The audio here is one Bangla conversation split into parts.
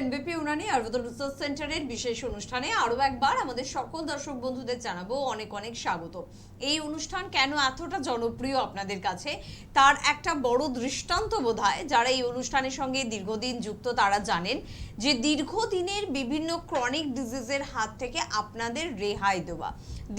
এনবিপি উনানি আয়ুর্বেদ রিসার্চ সেন্টারের বিশেষ অনুষ্ঠানে আরো একবার আমাদের সকল দর্শক বন্ধুদের জানাবো অনেক অনেক স্বাগত। এই অনুষ্ঠান কেন এতটা জনপ্রিয় আপনাদের কাছে তার একটা বড় দৃষ্টান্ত বোধহয় যারা এই অনুষ্ঠানের সঙ্গে দীর্ঘদিন যুক্ত তারা জানেন যে দীর্ঘদিনের বিভিন্ন ক্রনিক ডিজিজের হাত থেকে আপনাদের রেহাই দেওয়া।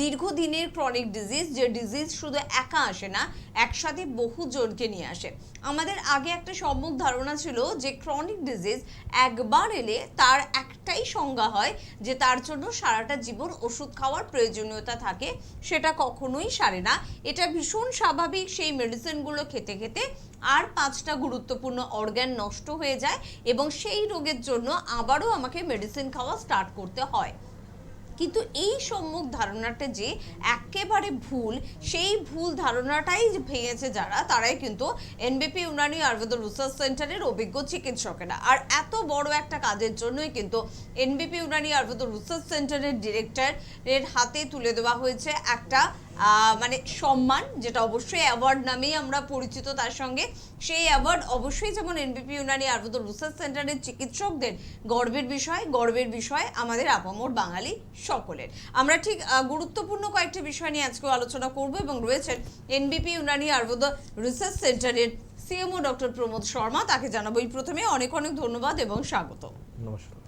দীর্ঘদিনের ক্রনিক ডিজিজ, যে ডিজিজ শুধু একা আসে না, একসাথে বহু জনকে নিয়ে আসে। আমাদের আগে একটা সম্মুখ ধারণা ছিল যে ক্রনিক ডিজিজ একবার এলে তার একটাই সংজ্ঞা হয় যে তার জন্য সারাটা জীবন ওষুধ খাওয়ার প্রয়োজনীয়তা থাকে, সেটা কখনোই সারে না। এটা ভীষণ স্বাভাবিক, সেই মেডিসিনগুলো খেতে খেতে আর 5টা গুরুত্বপূর্ণ অর্গান নষ্ট হয়ে যায় এবং সেই রোগের জন্য আবারও আমাকে মেডিসিন খাওয়া স্টার্ট করতে হয়। কিন্তু এই সম্মুখ ধারণাটা যে একেবারে ভুল, সেই ভুল ধারণাটাই ভেঙেছে যারা, তারাই কিন্তু এনবিপি উনানি আয়ুর্বেদ রিসার্চ সেন্টারের অভিজ্ঞ চিকিৎসকেরা। আর এত বড় একটা কাজের জন্যই কিন্তু এনবিপি উনানি আয়ুর্বেদ রিসার্চ সেন্টারের ডিরেক্টরের হাতে তুলে দেওয়া হয়েছে একটা মানে সম্মান, যেটা অবশ্যই অ্যাওয়ার্ড নামেই আমরা পরিচিত। তার সঙ্গে সেই অ্যাওয়ার্ড অবশ্যই যেমন এনবিপি উনানি আয়ুর্বেদ রিসার্চ সেন্টারের চিকিৎসকদের গর্বের বিষয় আমাদের আপামর বাঙালি সকলের। আমরা ঠিক গুরুত্বপূর্ণ কয়েকটি বিষয় নিয়ে আজকে আলোচনা করব এবং রয়েছেন এনবিপি উনানি আয়ুর্বেদ রিসার্চ সেন্টারের সিএমও ডক্টর প্রমোদ শর্মা। তাকে জানাবো এই প্রথমে অনেক অনেক ধন্যবাদ এবং স্বাগত। নমস্কার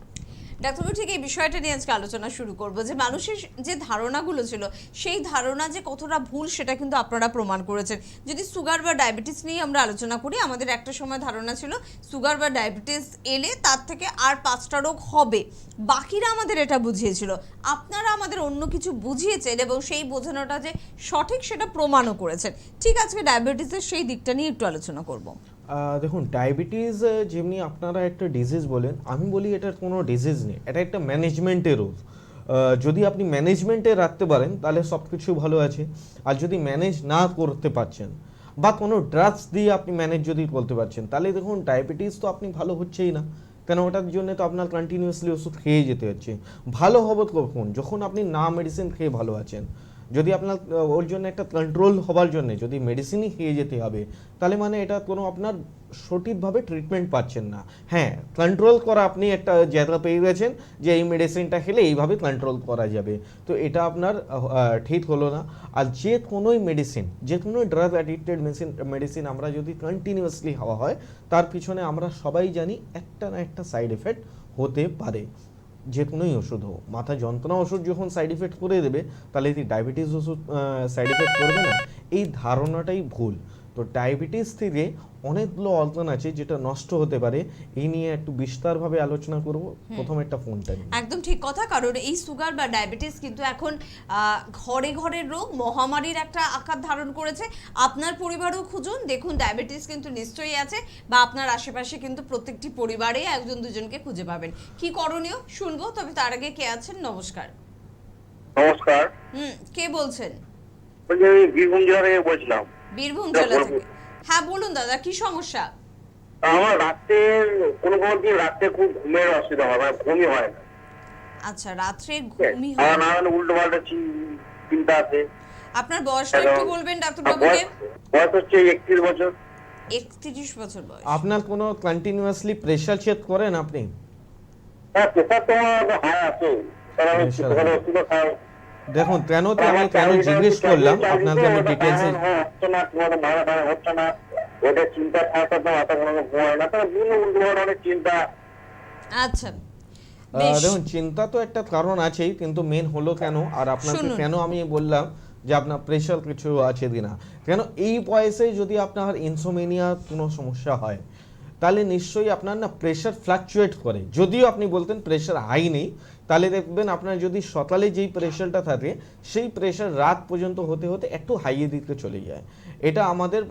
ডাক্তারবাবু, ঠিক এই বিষয়টা নিয়ে আজকে আলোচনা শুরু করব যে মানুষের যে ধারণাগুলো ছিল সেই ধারণা যে কতটা ভুল সেটা কিন্তু আপনারা প্রমাণ করেছেন। যদি সুগার বা ডায়াবেটিস নিয়ে আমরা আলোচনা করি, আমাদের একটা সময় ধারণা ছিল সুগার বা ডায়াবেটিস এলে তার থেকে আর 5টা রোগ হবে, বাকিরা আমাদের এটা বুঝিয়েছিল। আপনারা আমাদের অন্য কিছু বুঝিয়েছেন এবং সেই বোঝানোটা যে সঠিক সেটা প্রমাণও করেছেন। ঠিক আজকে ডায়াবেটিসের সেই দিকটা নিয়ে একটু আলোচনা করব। দেখুন, ডায়াবেটিস যেমনি আপনারা একটা ডিজিজ বলেন, আমি বলি এটার কোনো ডিজিজ নেই, এটা একটা ম্যানেজমেন্টের রোগ। যদি আপনি ম্যানেজমেন্টে রাখতে পারেন তাহলে সব কিছু ভালো আছে। আর যদি ম্যানেজ না করতে পারছেন বা কোনো ড্রাগস দিয়ে আপনি ম্যানেজ যদি করতে পারছেন, তাহলে দেখুন ডায়াবেটিস তো আপনি ভালো হচ্ছেই না, কেন ওটার জন্য তো আপনার কন্টিনিউয়াসলি ওষুধ খেয়ে যেতে হচ্ছে। ভালো হবে কখন? যখন আপনি না মেডিসিন খেয়ে ভালো আছেন। যদি আপনার ওর জন্য একটা কন্ট্রোল হবার জন্য যদি মেডিসিনই খেয়ে যেতে হবে, তাহলে মানে এটা কোনো আপনার সঠিকভাবে ট্রিটমেন্ট পাচ্ছেন না। হ্যাঁ, কন্ট্রোল করা আপনি একটা জায়গা পেয়ে গেছেন যে এই মেডিসিনটা খেলে এইভাবে কন্ট্রোল করা যাবে, তো এটা আপনার ঠিক হলো না। আর যে কোনোই মেডিসিন, যে কোনো ড্রাগ অ্যাডিক্টেড মেডিসিন আমরা যদি কন্টিনিউয়াসলি খাওয়া হয়, তার পিছনে আমরা সবাই জানি একটা না একটা সাইড এফেক্ট হতে পারে। যে কোনোই ওষুধ হোক, মাথা যন্ত্রণা ওষুধ যখন সাইড এফেক্ট করে দেবে, তাহলে এই ডায়াবেটিস ওষুধ সাইড এফেক্ট করবে না, এই ধারণাটাই ভুল। তো ডায়াবেটিস থেকে অনেকগুলো অর্গান আছে যেটা নষ্ট হতে পারে, এই নিয়ে একটু বিস্তারভাবে আলোচনা করব। প্রথম একটা ফোনটা নিয়ে। একদম ঠিক কথা, কারণ এই সুগার বা ডায়াবেটিস কিন্তু এখন ঘরে ঘরে রোগ, মহামারীর একটা আকার ধারণ করেছে। আপনার পরিবারও খুঁজুন, দেখুন ডায়াবেটিস কিন্তু নিশ্চয়ই আছে, বা আপনার আশেপাশে কিন্তু প্রত্যেকটি পরিবারে একজন দুজনকে খুঁজে পাবেন। কি করণীয় শুনবো, তবে তার আগে কে আছেন? নমস্কার। নমস্কার। কে বলছেন? বীরভূম জেলা থেকে বলছিলাম। বীরভূম জেলা থেকে? হ্যাঁ বলুন দাদা, কি সমস্যা? আমার রাতে কোনো দিন রাতে খুব ঘুমের অসুবিধা হয়, মানে ঘুমই হয় না। আচ্ছা, রাত্রে ঘুমই হয় না? নানান উল্টো পাল্টা চিন্তা আছে। আপনার বয়সটা একটু বলবেন ডাক্তারবাবুকে? বয়স হচ্ছে 31 বছর। 31 বছর বয়স। আপনার কোনো কন্টিনিউয়াসলি প্রেশার চেক করেন আপনি? হ্যাঁ, প্রেশার তো আমার হাই আছে। ওষুধ খাই। দেখুন, আমি কেন জিজ্ঞেস করলাম আপনাকে, আমি ডিটেলসে হচ্ছে না, কোনো ভালো হচ্ছে না, ওটা চিন্তা থাকার তো মাথা কোনো ঘুমায় না, তাহলে বিভিন্ন উল্টো অনেক চিন্তা। আচ্ছা, দেখুন, চিন্তা তো একটা কারণ আছেই, কিন্তু মেন হলো কেন, আর আপনাকে কেন আমি বললাম যে আপনার প্রেশার কিছু আছে কিনা। কেন এই বয়সে যদি আপনার ইনসোমেনিয়া কোনো সমস্যা হয়, তাহলে নিশ্চয়ই আপনার না প্রেশার ফ্লাকচুয়েট করে। যদিও আপনি বলতেন প্রেশার হাই নেই, তাহলে দেখবেন আপনার যদি সকালে যেই প্রেশারটা থাকে সেই প্রেশার রাত পর্যন্ত হতে হতে একটু হাইয়ের দিকে চলে যায়। এটা আমাদের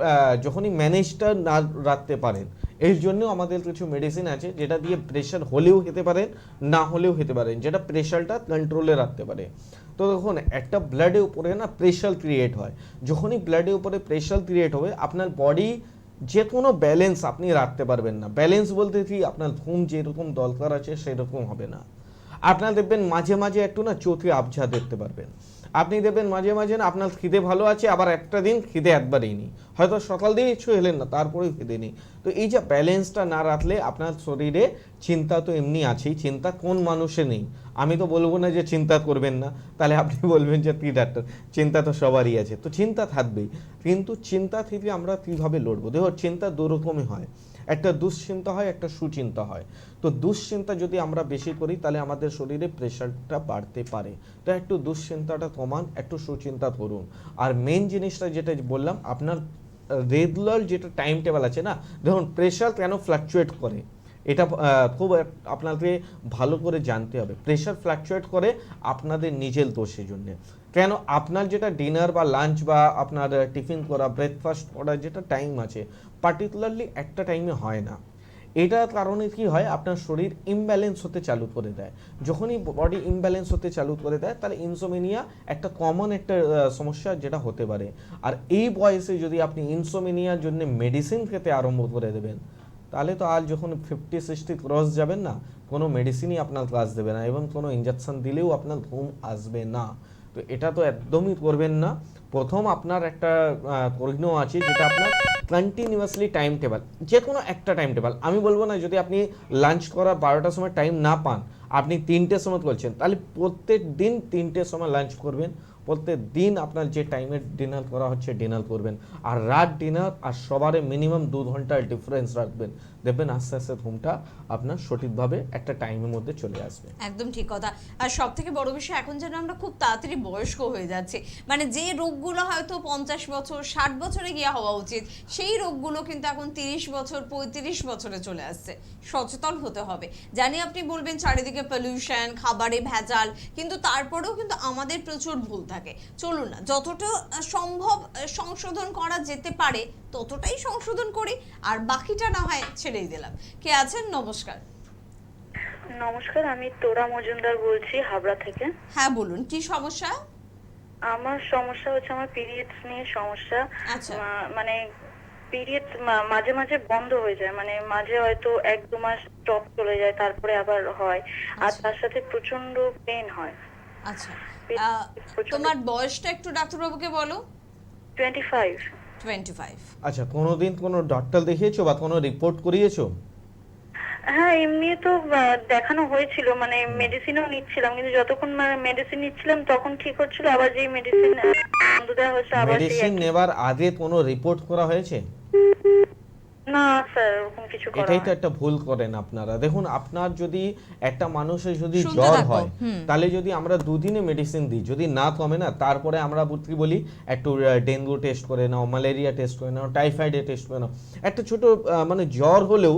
যখনই ম্যানেজটা না রাখতে পারেন, এর জন্য আমাদের কিছু মেডিসিন আছে যেটা দিয়ে প্রেশার হলেও হতে পারেন, না হলেও হতে পারেন, যেটা প্রেশারটা কন্ট্রোলে রাখতে পারে। তো দেখুন, একটা ব্লাডের উপরে না প্রেশার ক্রিয়েট হয়। যখনই ব্লাডের উপরে প্রেশার ক্রিয়েট হবে, আপনার বডি যে কোনো ব্যালেন্স আপনি রাখতে পারবেন না। ব্যালেন্স বলতে কি, আপনার ঘুম যেরকম দরকার আছে সেরকম হবে না। আপনারা দেখবেন মাঝে মাঝে একটু না চোখে আবঝা দেখতে পারবেন। আপনি দেখবেন মাঝে মাঝে না আপনার খিদে ভালো আছে, আবার একটা দিন খিদে একবারই নেই, হয়তো সকাল দিয়ে কিছু এলেন না তারপরেও খিদে নেই। তো এই যে ব্যালেন্সটা না রাখলে আপনার শরীরে চিন্তা তো এমনি আছেই, চিন্তা কোন মানুষে নেই? আমি তো বলবো না যে চিন্তা করবেন না, তাহলে আপনি বলবেন যে কি ডাক্তার, চিন্তা তো সবারই আছে, তো চিন্তা থাকবেই। কিন্তু চিন্তা থেকে আমরা কীভাবে লড়বো? দেখো চিন্তা দু রকমই হয়, একটা দুশ্চিন্তা হয়, একটা সুচিন্তা হয়। তো দুশ্চিন্তা যদি আমরা বেশি করি তাহলে আমাদের শরীরে প্রেশারটা বাড়তে পারে। তো একটু দুশ্চিন্তাটা কমান, একটু সুচিন্তা করুন। আর মেন জিনিসটা যেটা বললাম, আপনার রেগুলার যেটা টাইম টেবিল আছে না, দেখুন প্রেশার কেন ফ্লাকচুয়েট করে এটা খুব আপনাকে ভালো করে জানতে হবে। প্রেশার ফ্লাকচুয়েট করে আপনাদের নিজের দোষের জন্য। কেন? আপনার যেটা ডিনার বা লাঞ্চ বা আপনার টিফিন করা, ব্রেকফাস্ট করার যেটা টাইম আছে, পার্টিকুলারলি একটা টাইমে হয় না। এটার কারণে কি হয়, আপনার শরীর ইমব্যালেন্স হতে চালু করে দেয়। যখনই বডি ইমব্যালেন্স হতে চালু করে দেয় তাহলে ইনসোমেনিয়া একটা কমন একটা সমস্যা যেটা হতে পারে। আর এই বয়সে যদি আপনি ইনসোমেনিয়ার জন্য মেডিসিন খেতে আরম্ভ করে দেবেন, তাহলে তো আজ যখন 50-60 ক্রস যাবেন না, কোনো মেডিসিনই আপনার কাজ দেবে না, এবং কোনো ইঞ্জেকশন দিলেও আপনার ঘুম আসবে না। তো এটা তো একদমই করবেন না। প্রথম আপনার একটা প্রশ্ন আছে যেটা আপনার কন্টিনিউয়াসলি টাইম টেবিল, যে কোনো একটা টাইম টেবিল। আমি বলবো না যদি আপনি লাঞ্চ করার 12টার সময় টাইম না পান, আপনি 3টের সময় করছেন, তাহলে প্রত্যেক দিন 3টের সময় লাঞ্চ করবেন। প্রত্যেক দিন আপনার যে টাইমে ডিনার করা হচ্ছে ডিনার করবেন। আর রাত ডিনার আর সবারে মিনিমাম 2 ঘন্টার ডিফারেন্স রাখবেন। দেখবেন আস্তে আস্তে ঘুমটা আপনার সঠিকভাবে একটা টাইমের মধ্যে চলে আসবে। একদম ঠিক কথা। আর সব থেকে বড় বিষয়, এখন যেন আমরা খুব তাড়াতাড়ি বয়স্ক হয়ে যাচ্ছি, মানে যে রোগগুলো হয়তো 50 বছর 60 বছরে গিয়ে হওয়া উচিত, সেই রোগগুলো কিন্তু এখন 30 বছর 35 বছরে চলে আসছে। সচেতন হতে হবে। জানি আপনি বলবেন চারিদিকে পলিউশন, খাবারে ভেজাল, কিন্তু তারপরেও কিন্তু আমাদের প্রচুর ভুল থাকে। চলুন না, যতটা সম্ভব সংশোধন করা যেতে পারে ততটাই সংশোধন করি, আর বাকিটা না হয় ছেড়েই দিলাম। কে আছেন? নমস্কার। নমস্কার, আমি তোরা মজুমদার বলছি হাবড়া থেকে। হ্যাঁ বলুন, কি সমস্যা? আমার সমস্যা হচ্ছে আমার পিরিয়ডস নিয়ে সমস্যা। আচ্ছা। মানে পিরিয়ডস মাঝে মাঝে বন্ধ হয়ে যায়, মানে মাঝে হয়তো 1-2 মাস স্টপ চলে যায়, তারপরে আবার হয়। আর আচ্ছা। তার সাথে প্রচন্ড পেন হয়। আচ্ছা, প্রচন্ড। তোমার বয়সটা একটু ডাক্তারবাবুকে বলো। 25। 25। আচ্ছা, কোনোদিন কোনো ডক্টর দেখিয়েছো বা কোনো রিপোর্ট করিয়েছো? হ্যাঁ, এমনি তো দেখানো হয়েছিল, মানে মেডিসিনও নিচ্ছিলাম, কিন্তু যতক্ষণ মেডিসিন নিচ্ছিলাম তখন ঠিক হচ্ছিল, আবার যেই মেডিসিন বন্ধ দেওয়া হয়েছে আবার সেই মেডিসিন নেবার আগে কোনো রিপোর্ট করা হয়েছে? না স্যার, ওরকম কিছু করা এটাই তো হয়নি। একটা ভুল করেন আপনারা। দেখুন, আপনার যদি একটা মানুষের যদি শুনতে জ্বর থাকো। হয়, তাহলে যদি আমরা 2 দিনে মেডিসিন দিই, যদি না কমে না, তারপরে আমরা কি বলি, একটু ডেঙ্গু টেস্ট করে নাও, ম্যালেরিয়া টেস্ট করে নাও, টাইফয়েডের টেস্ট করে নাও। একটা ছোট মানে জ্বর হলেও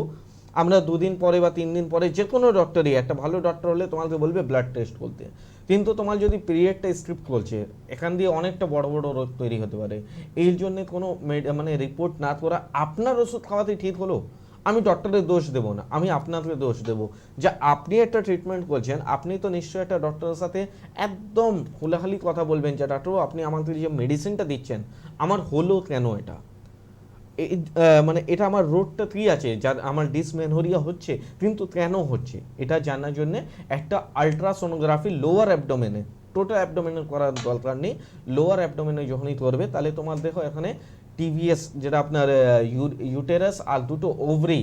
আমরা 2 দিন পরে বা 3 দিন পরে, যে কোনো ডক্টরই, একটা ভালো ডক্টর হলে তোমাকে বলবে ব্লাড টেস্ট করতে। কিন্তু তোমার যদি পিরিয়ডটা স্ক্রিপ্ট করছে, এখান দিয়ে অনেকটা বড় বড় রোগ তৈরি হতে পারে। এই জন্য কোনো মানে রিপোর্ট না করা, আপনার ওষুধ খাওয়াতে ঠিক হলো, আমি ডক্টরের দোষ দেবো না, আমি আপনাকে দোষ দেবো যে আপনি একটা ট্রিটমেন্ট করছেন। আপনি তো নিশ্চয়ই একটা ডক্টরের সাথে একদম খোলাখালি কথা বলবেন যে ডাক্তারবাবু, আপনি আমাকে যে মেডিসিনটা দিচ্ছেন আমার হলো কেন, এটা মানে এটা আমার রোগটা কী আছে যার আমার ডিসমেনহরিয়া হচ্ছে, কিন্তু কেন হচ্ছে এটা জানার জন্য একটা আলট্রাসোনোগ্রাফি লোয়ার অ্যাবডোমেনে, টোটাল অ্যাবডোমেনে করার দরকার নেই, লোয়ার অ্যাবডোমেনে যখনই করবে তাহলে তোমার দেখো এখানে টিভিএস যেটা আপনার ইউটেরাস আর দুটো ওভারি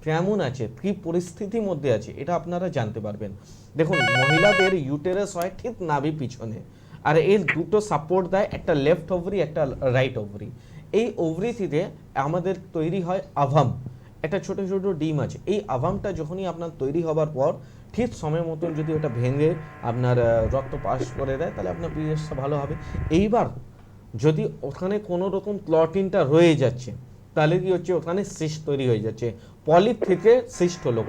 কেমন আছে, কী পরিস্থিতির মধ্যে আছে, এটা আপনারা জানতে পারবেন। দেখুন, মহিলাদের ইউটেরাস হয় ঠিক নাভি পিছনে, আর এর দুটো সাপোর্ট দেয়, একটা লেফট ওভারি একটা রাইট ওভারি। এই ওভারিতে আমাদের তৈরি হয় আভাম, একটা ছোট ছোট ডিম আছে। এই আভামটা যখনই আপনার তৈরি হবার পর ঠিক সময় মতন যদি ওটা ভেঙে আপনার রক্ত পাস করে দেয়, তাহলে আপনার পিরিয়ডসটা ভালো হবে। এইবার যদি ওখানে কোনো রকম ক্লটিনটা রয়ে যাচ্ছে, তাহলে কি হচ্ছে, ওখানে সিস্ট তৈরি হয়ে যাচ্ছে। পলিপ থেকে সিস্ট হলো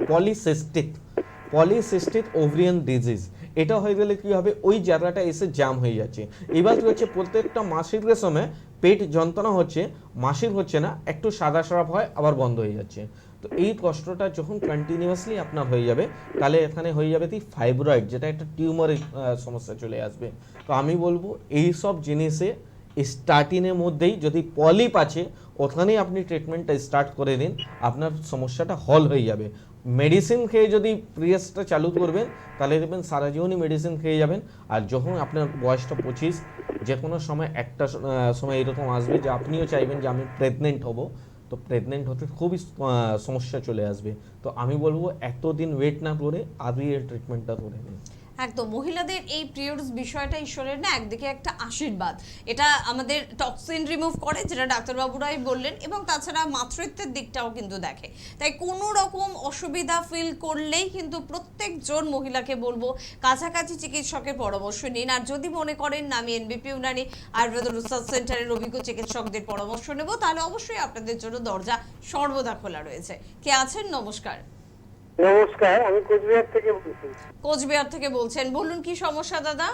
পলিসিস্টিক ওভারিয়ান ডিজিজ। এটা হয়ে গেলে কি হবে, ওই জায়গাটা এসে জাম হয়ে যাচ্ছে। এবার কি হচ্ছে, প্রত্যেকটা মাসিকের সময় পেট যন্ত্রণা হচ্ছে, মাসিক হচ্ছে না, একটু সাদা স্রাব হয়, আবার বন্ধ হয়ে যাচ্ছে। তো এই কষ্টটা যখন কন্টিনিউয়াসলি আপনার হয়ে যাবে, তাহলে এখানে হয়ে যাবে কি ফাইব্রয়েড, যেটা একটা টিউমারের সমস্যা চলে আসবে। তো আমি বলবো এই সব জিনিসে স্টার্টিংয়ের মধ্যেই যদি পলিপ আছে ওখানেই আপনি ট্রিটমেন্টটা স্টার্ট করে দিন, আপনার সমস্যাটা হল হয়ে যাবে। মেডিসিন খেয়ে যদি পিরিয়ডসটা চালু করবেন তাহলে দেখবেন সারা জীবনই মেডিসিন খেয়ে যাবেন। আর যখন আপনার বয়সটা 25, যে কোনো সময় একটা সময় এরকম আসবে যে আপনিও চাইবেন যে আমি প্রেগনেন্ট হব, তো প্রেগনেন্ট হতে খুবই সমস্যা চলে আসবে। তো আমি বলবো এতদিন ওয়েট না করে আজই এই ট্রিটমেন্টটা করে নিন। একদম, মহিলাদের এই পিরিয়ডস বিষয়টা ঈশ্বরের না একদিকে একটা আশীর্বাদ, এটা আমাদের টক্সিন রিমুভ করে যেটা ডাক্তারবাবুরাই বললেন, এবং তাছাড়া মাতৃত্বের দিকটাও কিন্তু দেখে। তাই কোনো রকম অসুবিধা ফিল করলেই কিন্তু প্রত্যেকজন মহিলাকে বলবো কাছাকাছি চিকিৎসকের পরামর্শ নিন। আর যদি মনে করেন না আমি এনবিপি ইউনানি আয়ুর্বেদ রিসার্চ সেন্টারের অভিজ্ঞ চিকিৎসকদের পরামর্শ নেব, তাহলে অবশ্যই আপনাদের জন্য দরজা সর্বদা খোলা রয়েছে। কে আছেন? নমস্কার। নমস্কার, আমি কোচবিহার থেকে বলছি। কোচবিহার থেকে বলছেন, বলুন কি সমস্যা দাদা?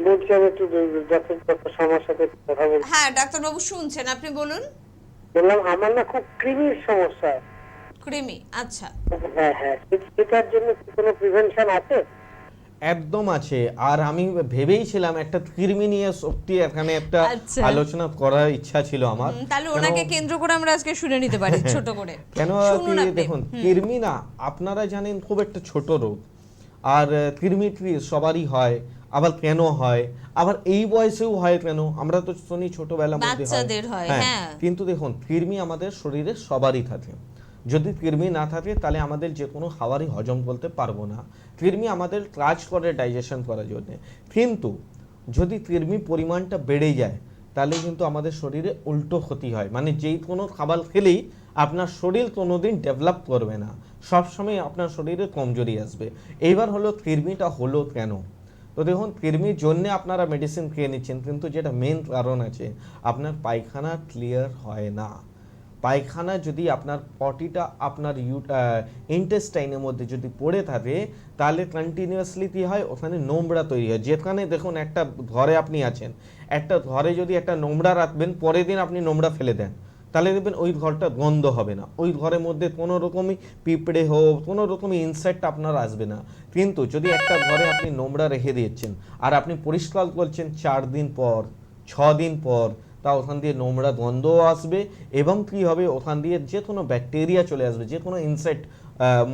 বলছি আমি একটু যথাযথ সমস্যাতে কথা বলছি। হ্যাঁ ডাক্তারবাবু শুনছেন, আপনি বলুন। বললাম আমার না খুব কৃমির সমস্যা। কৃমি, আচ্ছা। হ্যাঁ হ্যাঁ, সেটার জন্য কি কোনো প্রিভেনশন আছে? একদম আছে। আর আমি ভেবেইছিলাম একটা কৃমি নিয়ে সত্যি এখানে একটা আচ্ছা। আলোচনা করার ইচ্ছা ছিল আমার। তাহলে ওনাকে কেন্দ্র করে আমরা আজকে শুনে নিতে পারি ছোট করে। কেন শুনুন আপনি। দেখুন, কৃমি না আপনারা জানেন খুব একটা ছোট রোগ, আর কৃমি সবারই হয়। আবার কেন হয়, আবার এই বয়সেও হয় কেন, আমরা তো শুনি ছোটবেলার মধ্যে বাচ্চাদের হয়, হ্যাঁ। কিন্তু দেখুন কৃমি আমাদের শরীরে সবারই থাকে। যদি কৃমি না থাকে তাহলে আমাদের যে কোনো খাবারই হজম করতে পারবো না। কৃমি আমাদের কাজ করে ডাইজেশন করার জন্য, কিন্তু যদি কৃমির পরিমাণটা বেড়ে যায় তাহলে কিন্তু আমাদের শরীরে উল্টো ক্ষতি হয়। মানে যেই কোনো খাবার খেলেই আপনার শরীর কোনোদিন ডেভেলপ করবে না, সবসময় আপনার শরীরে কমজোরি আসবে। এইবার হলো কৃমিটা হলো কেন। তো দেখুন কৃমির জন্য আপনারা মেডিসিন খেয়ে নিচ্ছেন, কিন্তু যেটা মেন কারণ আছে আপনার পায়খানা ক্লিয়ার হয় না। পায়খানা যদি আপনার পটিটা আপনার ইন্টেস্টাইনের মধ্যে যদি পড়ে থাকে তাহলে কন্টিনিউয়াসলি কী হয়, ওখানে নোংরা তৈরি হয়। যেখানে দেখুন একটা ঘরে আপনি আছেন, একটা ঘরে যদি একটা নোংরা রাখবেন, পরের দিন আপনি নোংরা ফেলে দেন, তাহলে দেখবেন ওই ঘরটা গন্ধ হবে না। ওই ঘরের মধ্যে কোনো রকমই পিঁপড়ে হোক, কোনো রকমই ইনসেক্ট আপনার আসবে না। কিন্তু যদি একটা ঘরে আপনি নোংরা রেখে দিয়েছেন আর আপনি পরিষ্কার করছেন 4 দিন পর, 6 দিন পর, তা ওখান দিয়ে নোংরা গন্ধও আসবে, এবং কি হবে ওখান দিয়ে যে কোনো ব্যাকটেরিয়া চলে আসবে, যে কোনো ইনসেক্ট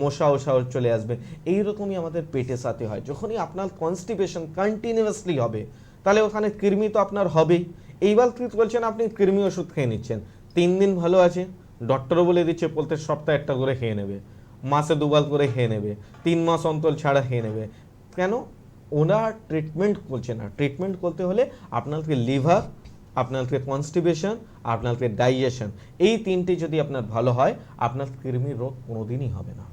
মশা ওশা চলে আসবে। এইরকমই আমাদের পেটের সাথে হয়। যখনই আপনার কনস্টিপেশন কন্টিনিউয়াসলি হবে তাহলে ওখানে কৃমি তো আপনার হবেই। এইবার কি বলছেন, আপনি কৃমি ওষুধ খেয়ে নিচ্ছেন, 3 দিন ভালো আছে, ডক্টরও বলে দিচ্ছে প্রত্যেক সপ্তাহে একটা করে খেয়ে নেবে, মাসে 2 বার করে খেয়ে নেবে, 3 মাস অন্তর ছাড়া খেয়ে নেবে। কেন? ওনার ট্রিটমেন্ট করছে না। ট্রিটমেন্ট করতে হলে আপনাকে লিভার, আপনাকে কনস্টিপেশন, আপনাকে ডাইজেশন, এই 3টে যদি আপনার ভালো হয় আপনার কৃমির রোগ কোনোদিনই হবে না।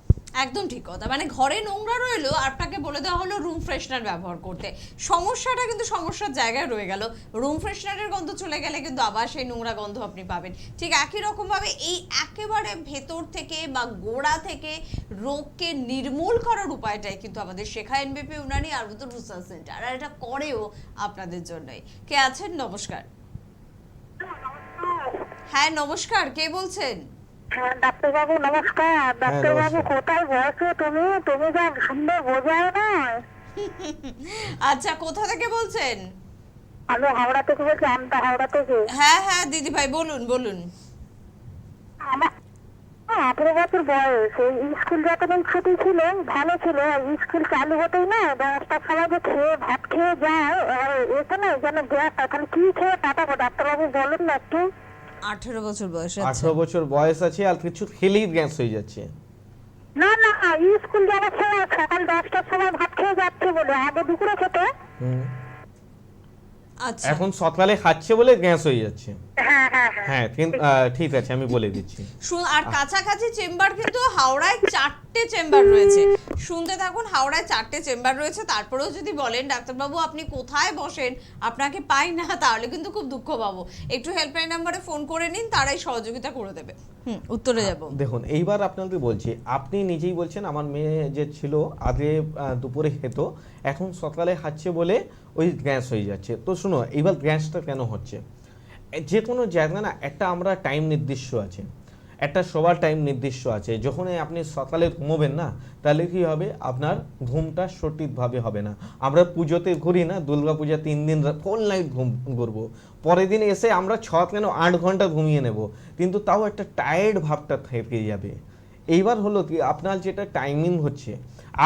একদম ঠিক কথা। মানে ঘরে নোংরা রইলো, আপনাকে বলে দেওয়া হলো রুম ফ্রেশনার ব্যবহার করতে, সমস্যাটা কিন্তু সমস্যার জায়গায় রয়ে গেল। রুম ফ্রেশনারের গন্ধ চলে গেলে কিন্তু আবার সেই নোংরা গন্ধ আপনি পাবেন। ঠিক একই রকম ভাবে এই একেবারে ভেতর থেকে বা গোড়া থেকে রোগকে নির্মূল করার উপায়টাই কিন্তু আমাদের শেখায় NBP Unani Ayurveda research centre, আর এটা করেও আপনাদের জন্যই। কে আছেন? নমস্কার। হ্যাঁ নমস্কার, কে বলছেন? ডাক্তারবাবু নমস্কার। ডাক্তারবাবু নমস্কার। কোথায় বসো তুমি? তুমি যা সুন্দর বোঝায় না। আচ্ছা, কোথা থেকে বলছেন? আমি হাওড়া থেকে বলছি, আমতা হাওড়া থেকে। হ্যাঁ হ্যাঁ দিদি ভাই বলুন বলুন। আমার 18 বছর বয়স। এই স্কুল যতদিন ছুটি ছিল ভালো ছিল, স্কুল চালু হতেই না 10টার সময় যে খেয়ে ভাত খেয়ে যায়, আর এখানে যেন গ্যাস, এখন কি খেয়ে কাটাবো ডাক্তারবাবু বলুন না একটু। 18 বছর বয়স। 18 বছর বয়স আছে আর কিছু খেলেই গ্যাস হয়ে যাচ্ছে। না না, স্কুল যাওয়ার সময় সকাল 10টার সময় ভাত খেয়ে যাচ্ছে বলে, আগে দুপুরে খেতে। আচ্ছা, এখন সকালে খাচ্ছে বলে গ্যাস হয়ে যাচ্ছে। হ্যাঁ হ্যাঁ হ্যাঁ। হ্যাঁ ঠিক আছে, আমি বলে দিচ্ছি। আর কাছাকাছি চেম্বার কিন্তু হাওড়ায় 4টে চেম্বার রয়েছে। শুনতে থাকুন, হাওড়ায় 4টে চেম্বার রয়েছে। তারপরেও যদি বলেন ডাক্তারবাবু আপনি কোথায় বসেন, আপনাকে পাই না, তাহলে কিন্তু খুব দুঃখ পাবো। একটু হেল্পলাইন নাম্বারে ফোন করে নিন, তারাই সহযোগিতা করে দেবে। উত্তরে যাব। দেখুন এইবার আপনাকে বলছি, আপনি নিজেই বলছেন আমার মেয়ে যে ছিল আগে দুপুরে খেত, এখন সকালে খাচ্ছে বলে ওই গ্যাস হয়ে যাচ্ছে। তো শুনো, এইবার গ্যাসটা কেন হচ্ছে, যে কোনো জায়গায় না একটা আমরা টাইম নির্দিষ্ট আছে, একটা সবার টাইম নির্দিষ্ট আছে। যখন আপনি সকালে ঘুমোবেন না, তাহলে কি হবে, আপনার ঘুমটা সঠিকভাবে হবে না। আমরা পুজোতে ঘুরি না, দুর্গা পূজা 3 দিন ফুল নাইট ঘুরবো, পরের দিন এসে আমরা 8 ঘন্টা ঘুমিয়ে নেব, কিন্তু তাও একটা টায়ার্ড ভাবটা থেকে যাবে। এইবার হলো কি আপনার যেটা টাইমিং হচ্ছে,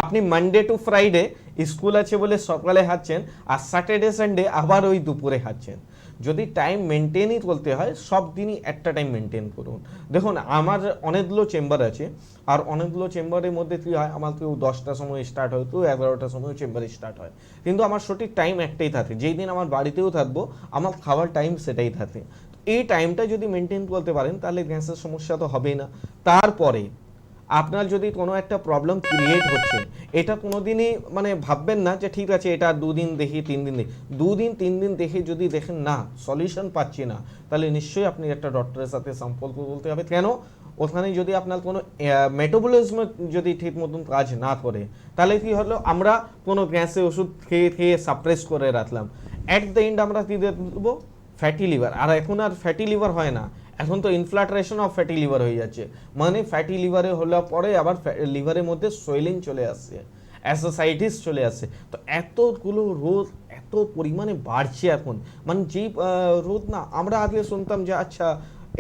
আপনি মানডে টু ফ্রাইডে স্কুল আছে বলে সকালে হাঁটছেন, আর স্যাটারডে সানডে আবার ওই দুপুরে হাঁটছেন। যদি টাইম মেনটেনই করতে হয় সব দিনই একটা টাইম মেনটেন করুন। দেখুন আমার অনেকগুলো চেম্বার আছে, আর অনেকগুলো চেম্বারের মধ্যে কী হয়, আমার কেউ 10টার সময় স্টার্ট হয়, কেউ 11টার সময় চেম্বারে স্টার্ট হয়, কিন্তু আমার সঠিক টাইম একটাই থাকে। যেই দিন আমার বাড়িতেও থাকবো আমার খাওয়ার টাইম সেটাই থাকে। এই টাইমটা যদি মেনটেন করতে পারেন তাহলে গ্যাসের সমস্যা তো হবেই না। তারপরে আপনার যদি কোনো একটা প্রবলেম ক্রিয়েট হচ্ছে, এটা কোনোদিনই মানে ভাববেন না যে ঠিক আছে এটা 2 দিন দেখি 3 দিন দেখি। 2 দিন 3 দিন দেখে যদি দেখেন না সলিউশন পাচ্ছি না, তাহলে নিশ্চয়ই আপনি একটা ডক্টরের সাথে সম্পর্ক করতে হবে। কেন, ওখানে যদি আপনার কোনো মেটাবলিজম যদি ঠিক মতন কাজ না করে, তাহলে কি হলো, আমরা কোনো গ্যাসে ওষুধ খেয়ে খেয়ে সাপ্রেস করে রাখলাম, অ্যাট দ্য এন্ড আমরা কী দেবো, ফ্যাটি লিভার। আর এখন আর ফ্যাটি লিভার হয় না, এখন তো ইনফ্লাট্রেশন অফ ফ্যাটি লিভার হয়ে যাচ্ছে। মানে ফ্যাটি লিভারে হওয়ার পরে আবার লিভারের মধ্যে সোয়েলিং চলে আসছে, অ্যাসোসাইটিস চলে আসছে। তো এতগুলো রোগ এত পরিমাণে বাড়ছে এখন, মানে যেই রোগ না আমরা আগে শুনতাম যে আচ্ছা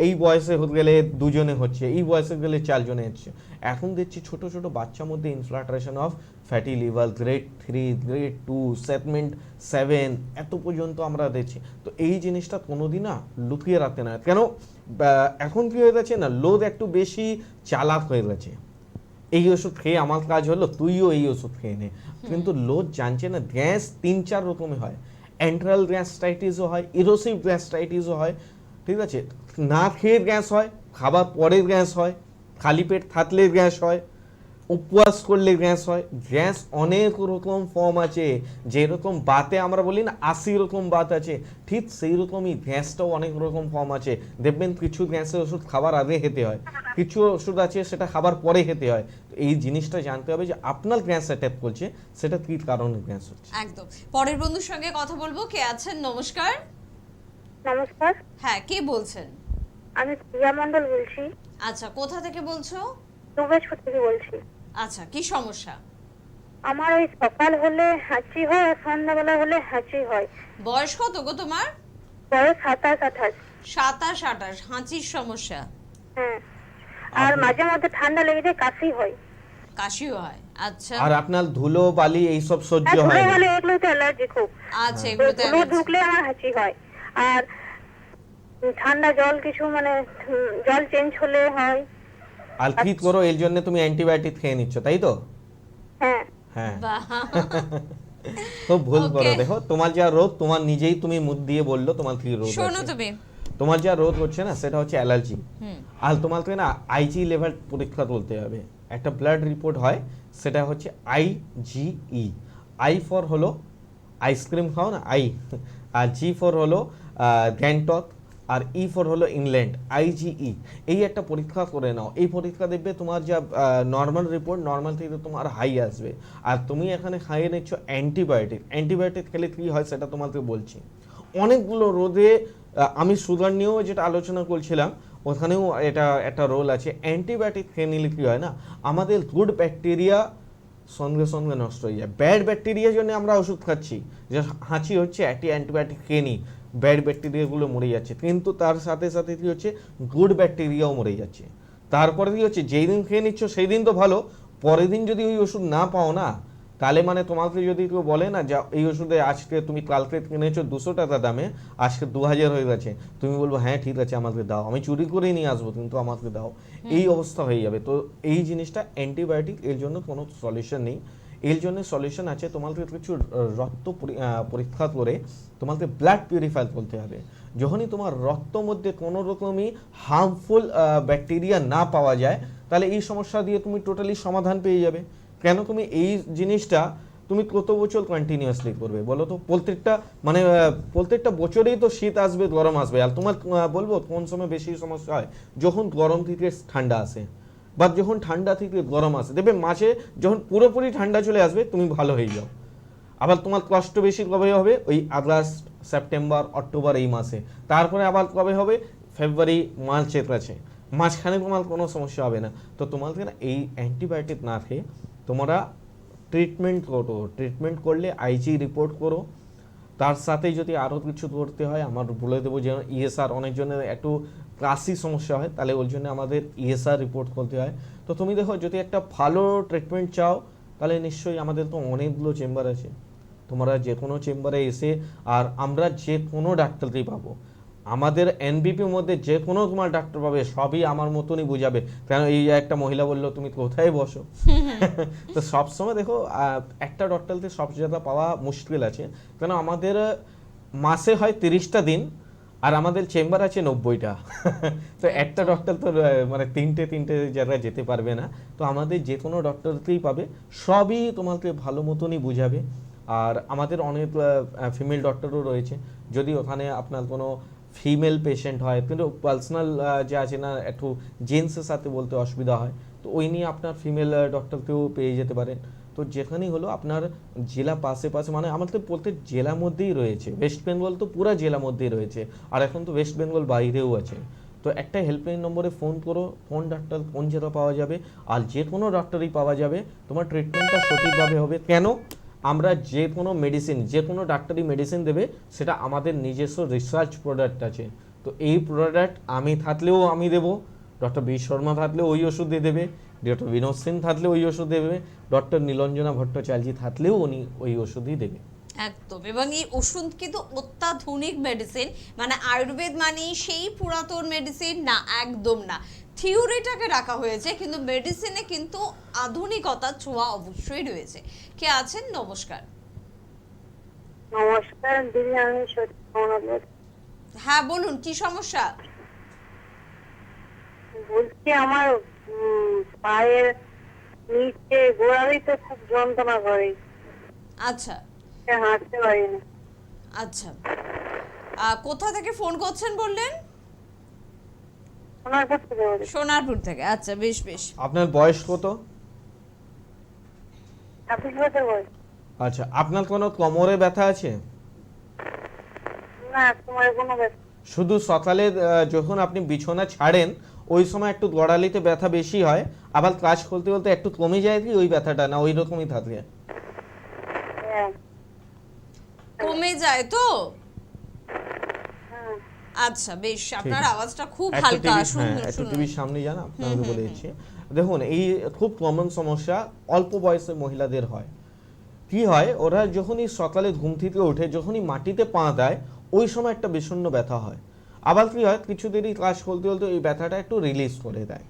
এই বয়সে গেলে 2 জনে হচ্ছে, এই বয়সে গেলে 4 জনে হচ্ছে। এখন দেখছি ছোট ছোট বাচ্চার মধ্যে infiltration of fatty liver grade 3 grade 2 segment 7 এত পর্যন্ত আমরা দেখছি। তো এই জিনিসটা কোনোদিন না লুকিয়ে রাখতে না। কেন এখন কি হয়ে গেছে না, লোক একটু বেশি চালাক হয়ে গেছে। এই ওষুধ খেয়ে আমার কাজ হলো, তুইও এই ওষুধ খেয়ে নে। কিন্তু লোক জানছে না গ্যাস 3-4 রকমের হয়। এন্ট্রাল গ্যাস্ট্রাইটিসও হয়, ইরোসিভ গ্যাস্ট্রাইটিসও হয়, ঠিক আছে। না খেয়ে গ্যাস হয়, খাবার পরে গ্যাস হয়, খালি পেট থাকলে গ্যাস হয়, উপবাস করলে গ্যাস হয়। গ্যাস অনেক রকম ফর্ম আছে, যেরকম বাতে আমরা বলি না 80 রকম বাত আছে, ঠিক সেই রকমই গ্যাসটাও অনেক রকম ফর্ম আছে। দেখবেন কিছু গ্যাসের ওষুধ খাবার আগে খেতে হয়, কিছু ওষুধ আছে সেটা খাবার পরে খেতে হয়। তো এই জিনিসটা জানতে হবে যে আপনার গ্যাস অ্যাটাক করছে সেটা কি কারণে গ্যাস হচ্ছে। একদম। পরের বন্ধুর সঙ্গে কথা বলবো। কে আছেন? নমস্কার। নমস্কার, হ্যাঁ, কে বলছেন? আমি প্রিয়া মন্ডল বলছি, আচ্ছা, কোথা থেকে বলছো? দুবেশপুর থেকে বলছি। আচ্ছা, কি সমস্যা? আমার ওই সকাল হলে হাঁচি হয় আর সন্ধ্যাবেলা হলে হাঁচি হয়। বয়স কত গো তোমার? বয়স 27-28। 27-28, হাঁচির সমস্যা? হ্যাঁ, আর মাঝে মধ্যে ঠান্ডা লেগে যায়, কাশি হয়। কাশিও হয়? আচ্ছা আর আপনার ধুলো বালি এইসব সহ্য আর হয় ধুলো না? বলে এগুলোতে অ্যালার্জি খুব। আচ্ছা, এগুলোতে ধুলো allergy। ঢুকলে আমার হাঁচি হয়। আর ঠান্ডা জল কিছু মানে জল চেঞ্জ হলে হয়। আর কি করো এর জন্য, তুমি অ্যান্টিবায়োটিক খেয়ে নিচ্ছ তাই তো? হ্যাঁ, হ্যাঁ, বাহ। খুব ভুল করো। Okay. দেখো তোমার যা রোগ তোমার নিজেই তুমি মুখ দিয়ে বললো তোমার কি রোগ শোনো আছে। তুমি, তোমার যা রোগ হচ্ছে না সেটা হচ্ছে অ্যালার্জি। হুম, আর তোমাকে না আইজি লেভেল পরীক্ষা করতে হবে। একটা ব্লাড রিপোর্ট হয়, সেটা হচ্ছে আইজিই। আই ফর হলো আইসক্রিম খাও না, আই। আর জি ফর হলো গ্যাংটক, আর ই ফর হলো ইংল্যান্ড, আইজিই। এই একটা পরীক্ষা করে নাও। এই পরীক্ষা দেখবে তোমার যা নর্মাল রিপোর্ট, নর্মাল থেকে তোমার হাই আসবে। আর তুমি এখানে খাইয়ে নিচ্ছ অ্যান্টিবায়োটিক। অ্যান্টিবায়োটিক খেলে কী হয় সেটা তোমাকে বলছি। অনেকগুলো রোদে আমি সুগার নিয়েও যেটা আলোচনা করছিলাম ওখানেও এটা একটা রোল আছে। অ্যান্টিবায়োটিক খেয়ে নিলে কী হয় না, আমাদের গুড ব্যাকটেরিয়া সঙ্গে সঙ্গে নষ্ট হয়ে যায়। ব্যাড ব্যাকটেরিয়ার জন্য আমরা ওষুধ খাচ্ছি, যে হাঁচি হচ্ছে একটি অ্যান্টিবায়োটিক খেয়ে নিই, ব্যাড ব্যাকটেরিয়াগুলো মরে যাচ্ছে। কিন্তু তার সাথে সাথে কী হচ্ছে, গুড ব্যাকটেরিয়াও মরে যাচ্ছে। তারপরে কী হচ্ছে, যেই দিন খেয়ে নিচ্ছ সেই দিন তো ভালো, পরের দিন যদি ওই ওষুধ না পাও না, তাহলে মানে তোমাকে যদি কেউ বলে না যা এই ওষুধে আজকে তুমি কালকে কিনেছো 200 টাকা দামে, আজকে 2000 হয়ে গেছে, তুমি বলবো হ্যাঁ ঠিক আছে আমাকে দাও, আমি চুরি করে নিয়ে আসবো কিন্তু আমাকে দাও, এই অবস্থা হয়ে যাবে। তো এই জিনিসটা অ্যান্টিবায়োটিক এর জন্য কোনো সলিউশন নেই। এর জন্য সলিউশন আছে, তোমাকে কিছু রক্ত পরীক্ষা করে তোমাকে ব্লাড পিউরিফাই করতে হবে। যখনই তোমার রক্ত মধ্যে কোনো রকমই হার্মফুল ব্যাকটেরিয়া না পাওয়া যায়, তাহলে এই সমস্যা দিয়ে তুমি টোটালি সমাধান পেয়ে যাবে। কেন তুমি এই জিনিসটা তুমি কত বছর কন্টিনিউয়াসলি করবে বলো তো? প্রত্যেকটা বছরেই তো শীত আসবে, গরম আসবে। আর তোমার বলবো কোন সময় বেশি সমস্যা হয়, যখন গরম থেকে ঠান্ডা আসে বা যখন ঠান্ডা থেকে গরম আসে। দেখবে মাঝে যখন পুরোপুরি ঠান্ডা চলে আসবে তুমি ভালো হয়ে যাও। আবার তোমার কষ্ট বেশি কবে হবে, ওই আগস্ট সেপ্টেম্বর অক্টোবর এই মাসে। তারপরে আবার কবে হবে, ফেব্রুয়ারি মার্চের কাছে। মাঝখানে তোমার কোনো সমস্যা হবে না। তো তোমাকে না এই অ্যান্টিবায়োটিক না খেয়ে তোমরা ট্রিটমেন্ট করো। ট্রিটমেন্ট করলে আইজি রিপোর্ট করো। তার সাথে যদি আরও কিছু করতে হয় আমার বলে দেবো, যেন ইএসআর অনেকজনের একটু কাশি সমস্যা হয়, তাহলে ওর জন্য আমাদের ইএসআর রিপোর্ট করতে হয়। তো তুমি দেখো, যদি একটা ভালো ট্রিটমেন্ট চাও তাহলে নিশ্চয়ই আমাদের তো অনেকগুলো চেম্বার আছে, তোমরা যে কোনো চেম্বারে এসে, আর আমরা যে কোনো ডাক্তারকেই পাবো, আমাদের এনবিপির মধ্যে যে কোনো তোমার ডাক্তার পাবে, সবই আমার মতনই বুঝাবে। কেন এই যে একটা মহিলা বললো তুমি কোথায় বসো, তো সবসময় দেখো একটা ডক্টরকে সব জায়গা পাওয়া মুশকিল আছে, কেন আমাদের মাসে হয় 30টা দিন আর আমাদের চেম্বার আছে 90টা। তো একটা ডক্টর তো মানে তিনটে জায়গায় যেতে পারবে না। তো আমাদের যে কোনো ডক্টরকেই পাবে, সবই তোমাকে ভালো মতনই বুঝাবে। আর আমাদের অনেক ফিমেল ডক্টরও রয়েছে, যদি ওখানে আপনার কোনো ফিমেল পেশেন্ট হয়, কিন্তু পার্সোনাল যে আছে না, একটু জেন্টসের সাথে বলতে অসুবিধা হয়, তো ওই নিয়ে আপনার ফিমেল ডক্টরকেও পেয়ে যেতে পারেন। তো যেখানেই হলো আপনার জেলা পাশে মানে আমাদের প্রত্যেক জেলার মধ্যেই রয়েছে, ওয়েস্ট বেঙ্গল তো পুরো জেলার মধ্যেই রয়েছে, আর এখন তো ওয়েস্ট বেঙ্গল বাইরেও আছে। তো একটা হেল্পলাইন নম্বরে ফোন করো, কোন ডাক্তার কোন জায়গা পাওয়া যাবে, আর যে কোনো ডাক্তারই পাওয়া যাবে, তোমার ট্রিটমেন্টটা সঠিকভাবে হবে। কেন, আমরা যে কোনো মেডিসিন, যে কোনো ডাক্তারই মেডিসিন দেবে, সেটা আমাদের নিজস্ব রিসার্চ প্রোডাক্ট আছে। তো এই প্রোডাক্ট আমি থাকলেও আমি দেবো, ডক্টর বি শর্মা থাকলেও ওই ওষুধ দিয়ে দেবে, ডক্টর বিনোদ সিং থাকলেও ওই ওষুধ দেবে, ডক্টর নীলঞ্জনা ভট্টাচার্য থাকলেও উনি ওই ওষুধই দেবে। একদম। এবং এই ওষুধ কিন্তু অত্যাধুনিক মেডিসিন, মানে আয়ুর্বেদ মানে সেই পুরাতন মেডিসিন না, একদম না। থিওরিটাকে রাখা হয়েছে, কিন্তু মেডিসিনে কিন্তু আধুনিকতার ছোঁয়া অবশ্যই রয়েছে। কে আছেন? নমস্কার। নমস্কার দিদি, আমি সত্যি হ্যাঁ বলুন, কি সমস্যা? বলছি আমার পায়ের নিচে গোড়ালিতে খুব যন্ত্রণা করে, আচ্ছা হাঁটতে পারি না। আচ্ছা, কোথা থেকে ফোন করছেন বললেন? সোনারপুর থেকে বলি। সোনারপুর থেকে, আচ্ছা বেশ বেশ। আপনার বয়স কত? 26 বছর বয়স। আচ্ছা, আপনার কোনো কোমরে ব্যথা আছে? না, তোমার কোনো ব্যথা। শুধু সকালে যখন আপনি বিছানা ছাড়েন ওই সময় একটু গোড়ালিতে ব্যথা বেশি হয়, আবার কাজ করতে করতে একটু কমে যায় কি ওই ব্যথাটা, না ওই রকমই থাকে? হ্যাঁ। কমে যায় তো? হ্যাঁ। আচ্ছা বেশ, আপনার আওয়াজটা খুব একটু হালকা, টিভি, শুনুন একটু শুনুন। টিভির সামনে যান, আপনাকে বলে দিচ্ছি। দেখুন, এই খুব কমন সমস্যা অল্প বয়সের মহিলাদের হয়। কি হয়, ওরা যখনই সকালে ঘুম থেকে ওঠে, যখনই মাটিতে পা দেয়, ওই সময় একটা বিষণ্ণ ব্যথা হয়। আবার কি হয়, কিছু দেরি কাজ করতে করতে এই ব্যথাটা একটু রিলিজ করে দেয়।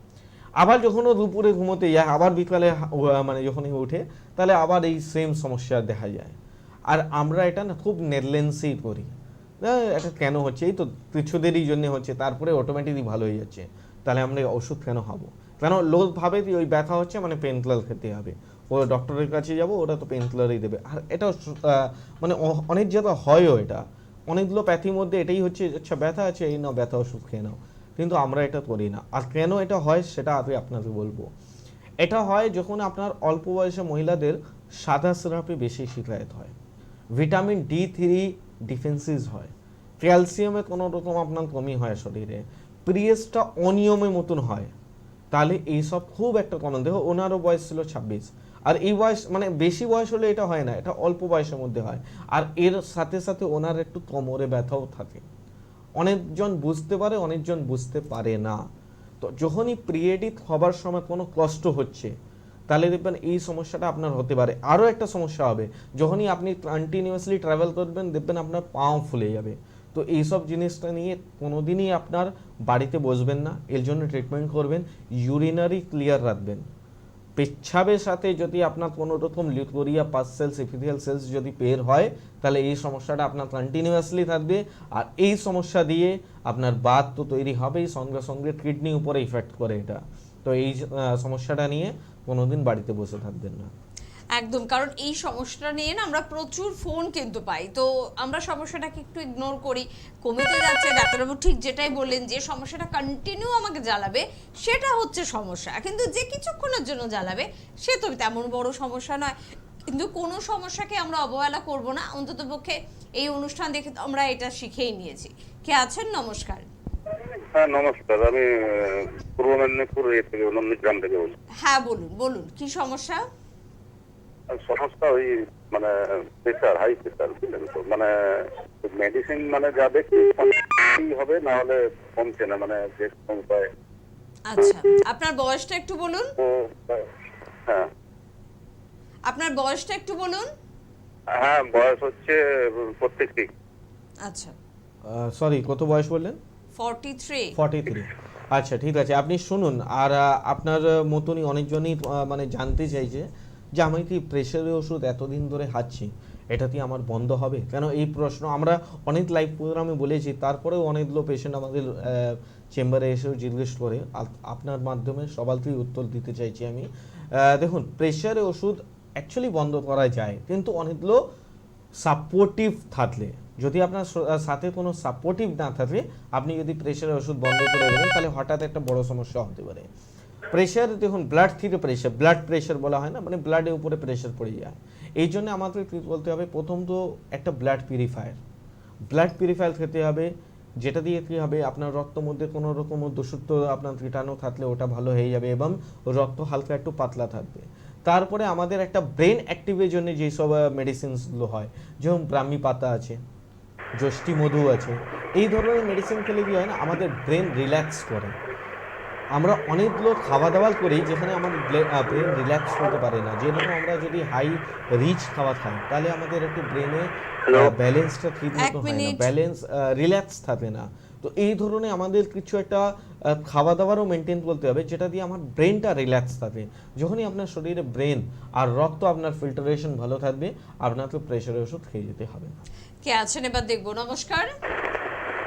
আবার যখন ও দুপুরে ঘুমোতে যায়, আবার বিকালে মানে যখনই ওঠে, তাহলে আবার এই সেম সমস্যা দেখা যায়। আর আমরা এটা না খুব নেগলেন্সি করি, এটা কেন হচ্ছে, এই তো কিছু দেরির জন্য হচ্ছে, তারপরে অটোমেটিকলি ভালো হয়ে যাচ্ছে, তাহলে আমরা ওষুধ কেন খাবো? কেন লোক ভাবে যে ওই ব্যথা হচ্ছে মানে পেন কিলার খেতে হবে, ও ডক্টরের কাছে যাবো, ওরা তো পেন কিলারই দেবে। আর এটা মানে অনেক জায়গা হয়ও, এটা অনেকগুলো প্যাথির মধ্যে এটাই হচ্ছে, আচ্ছা ব্যথা আছে, এই নাও ব্যথা ওষুধ খেয়ে নাও, কিন্তু আমরা এটা করি না। আর কেন এটা হয় সেটা আমি আপনাকে বলবো। এটা হয় যখন আপনার অল্প বয়সে মহিলাদের সাদা সিরাপে বেশি শিকায়ত হয়, ভিটামিন D3 ডিফেন্সিস হয়, ক্যালসিয়ামে কোনো রকম আপনার কমি হয় শরীরে, পিরিয়ডসটা অনিয়মের মতন হয়, তাহলে এইসব খুব একটা কমন। দেখো, ওনারও বয়স ছিল 26, আর এই বয়স মানে বেশি বয়স হলে এটা হয় না, এটা অল্প বয়সের মধ্যে হয়। আর এর সাথে সাথে ওনার একটু কোমরে ব্যথাও থাকে। অনেকজন বুঝতে পারে, অনেকজন বুঝতে পারে না। তো যখনই পিরিয়ডিক হবার সময় কোনো কষ্ট হচ্ছে, তাহলে দেখবেন এই সমস্যাটা আপনার হতে পারে। আরও একটা সমস্যা হবে, যখনই আপনি কন্টিনিউয়াসলি ট্রাভেল করবেন, দেখবেন আপনার পাও ফুলে যাবে। তো এইসব জিনিসটা নিয়ে কোনোদিনই আপনার বাড়িতে বসবেন না, এর জন্য ট্রিটমেন্ট করবেন। ইউরিনারি ক্লিয়ার রাখবেন, পেচ্ছাবের সাথে যদি আপনার কোনো রকম leucorrhoea pus cells, epithelial cells যদি বের হয়, তাহলে এই সমস্যাটা আপনার কন্টিনিউয়াসলি থাকবে। আর এই সমস্যা দিয়ে আপনার বাত তো তৈরি হবেই, সঙ্গে সঙ্গে কিডনি উপরে ইফেক্ট করে এটা। তো এই সমস্যাটা নিয়ে কোনোদিন বাড়িতে বসে থাকবেন না। একদম, কারণ এই সমস্যাটা নিয়ে না আমরা প্রচুর ফোন কিন্তু পাই, তো আমরা সমস্যাটাকে একটু ইগনোর করি, কমেতে যাচ্ছে। ডাক্তারবাবু ঠিক যেটাই বললেন, যে সমস্যাটা কন্টিনিউ আমাকে জ্বালাবে সেটা হচ্ছে সমস্যা, কিন্তু যে কিছুক্ষণের জন্য জ্বালাবে সে তো তেমন বড় সমস্যা নয়। কিন্তু কোনো সমস্যাকে আমরা অবহেলা করব না, অন্ততপক্ষে এই অনুষ্ঠান দেখে তো আমরা এটা শিখেই নিয়েছি। কে আছেন? নমস্কার। হ্যাঁ নমস্কার, আমি পূর্ব মেদিনীপুর থেকে নন্দীগ্রাম থেকে বলছি। হ্যাঁ বলুন বলুন, কি সমস্যা? সমস্যা ওই মানে প্রেশার, হাই প্রেশার, মানে মেডিসিন মানে যা দেখছি বাড়তেই হবে, না হলে কমছে না, মানে যে কম পায়। আচ্ছা, আপনার বয়সটা একটু বলুন। তো হ্যাঁ আপনার বয়সটা একটু বলুন। হ্যাঁ, বয়স হচ্ছে 35। আচ্ছা, সরি, কত বয়স বললেন? 43। 43। আচ্ছা, ঠিক আছে, আপনি শুনুন। আর আপনার মতনই অনেকজনই মানে জানতে চাইছে যে আমি কি প্রেশারের ওষুধ এতদিন ধরে খাচ্ছি, এটাতে আমার বন্ধ হবে? কেন এই প্রশ্ন আমরা অনেক লাইভ প্রোগ্রামে বলেছি, তারপরেও অনেকগুলো পেশেন্ট আমাদের চেম্বারে এসেও জিজ্ঞেস করে। আপনার মাধ্যমে সবাইকেই উত্তর দিতে চাইছি আমি। দেখুন, প্রেশারের ওষুধ অ্যাকচুয়ালি বন্ধ করা যায়, কিন্তু অনেকগুলো সাপোর্টিভ থাকলে, যদি আপনার সাথে কোনো সাপোর্টিভ না থাকে, আপনি যদি প্রেশারের ওষুধ বন্ধ করে দেবেন তাহলে হঠাৎ একটা বড় সমস্যা হতে পারে। প্রেশার, দেখুন, ব্লাড থেকে প্রেশার, ব্লাড প্রেশার বলা হয় না, মানে ব্লাডের উপরে প্রেশার পড়ে যায়। এই জন্য আমাদের কী বলতে হবে, প্রথম তো একটা ব্লাড পিউরিফায়ার খেতে হবে, যেটা দিয়ে কী হবে, আপনার রক্তের মধ্যে কোনো রকম দূষিত আপনার কীটাণু থাকলে ওটা ভালো হয়ে যাবে এবং রক্ত হালকা একটু পাতলা থাকবে। তারপরে আমাদের একটা ব্রেন অ্যাক্টিভের জন্য যেসব মেডিসিনসগুলো হয়, যেমন ব্রাহ্মী পাতা আছে, যষ্টি মধু আছে, এই ধরনের মেডিসিন খেলে কি হয় না, আমাদের ব্রেন রিল্যাক্স করে। আমরা অনেকগুলো খাওয়া দাওয়া করি যেখানে আমাদের ব্রেন রিল্যাক্স করতে পারে না। যেরকম আমরা যদি হাই রিচ খাওয়া খাই তাহলে আমাদের একটু ব্রেনে ব্যালেন্সটা ঠিক মতো হয় না, ব্যালেন্স রিল্যাক্স থাকে না। তো এই ধরনের আমাদের কিছু একটা খাওয়া দাওয়ারও মেনটেন করতে হবে, যেটা দিয়ে আমার ব্রেনটা রিল্যাক্স থাকে। যখনই আপনার শরীরে ব্রেন আর রক্ত আপনার ফিল্টারেশন ভালো থাকবে, আপনাকে প্রেশারের ওষুধ খেয়ে যেতে হবে না। কে আছেন এবার দেখবো। নমস্কার।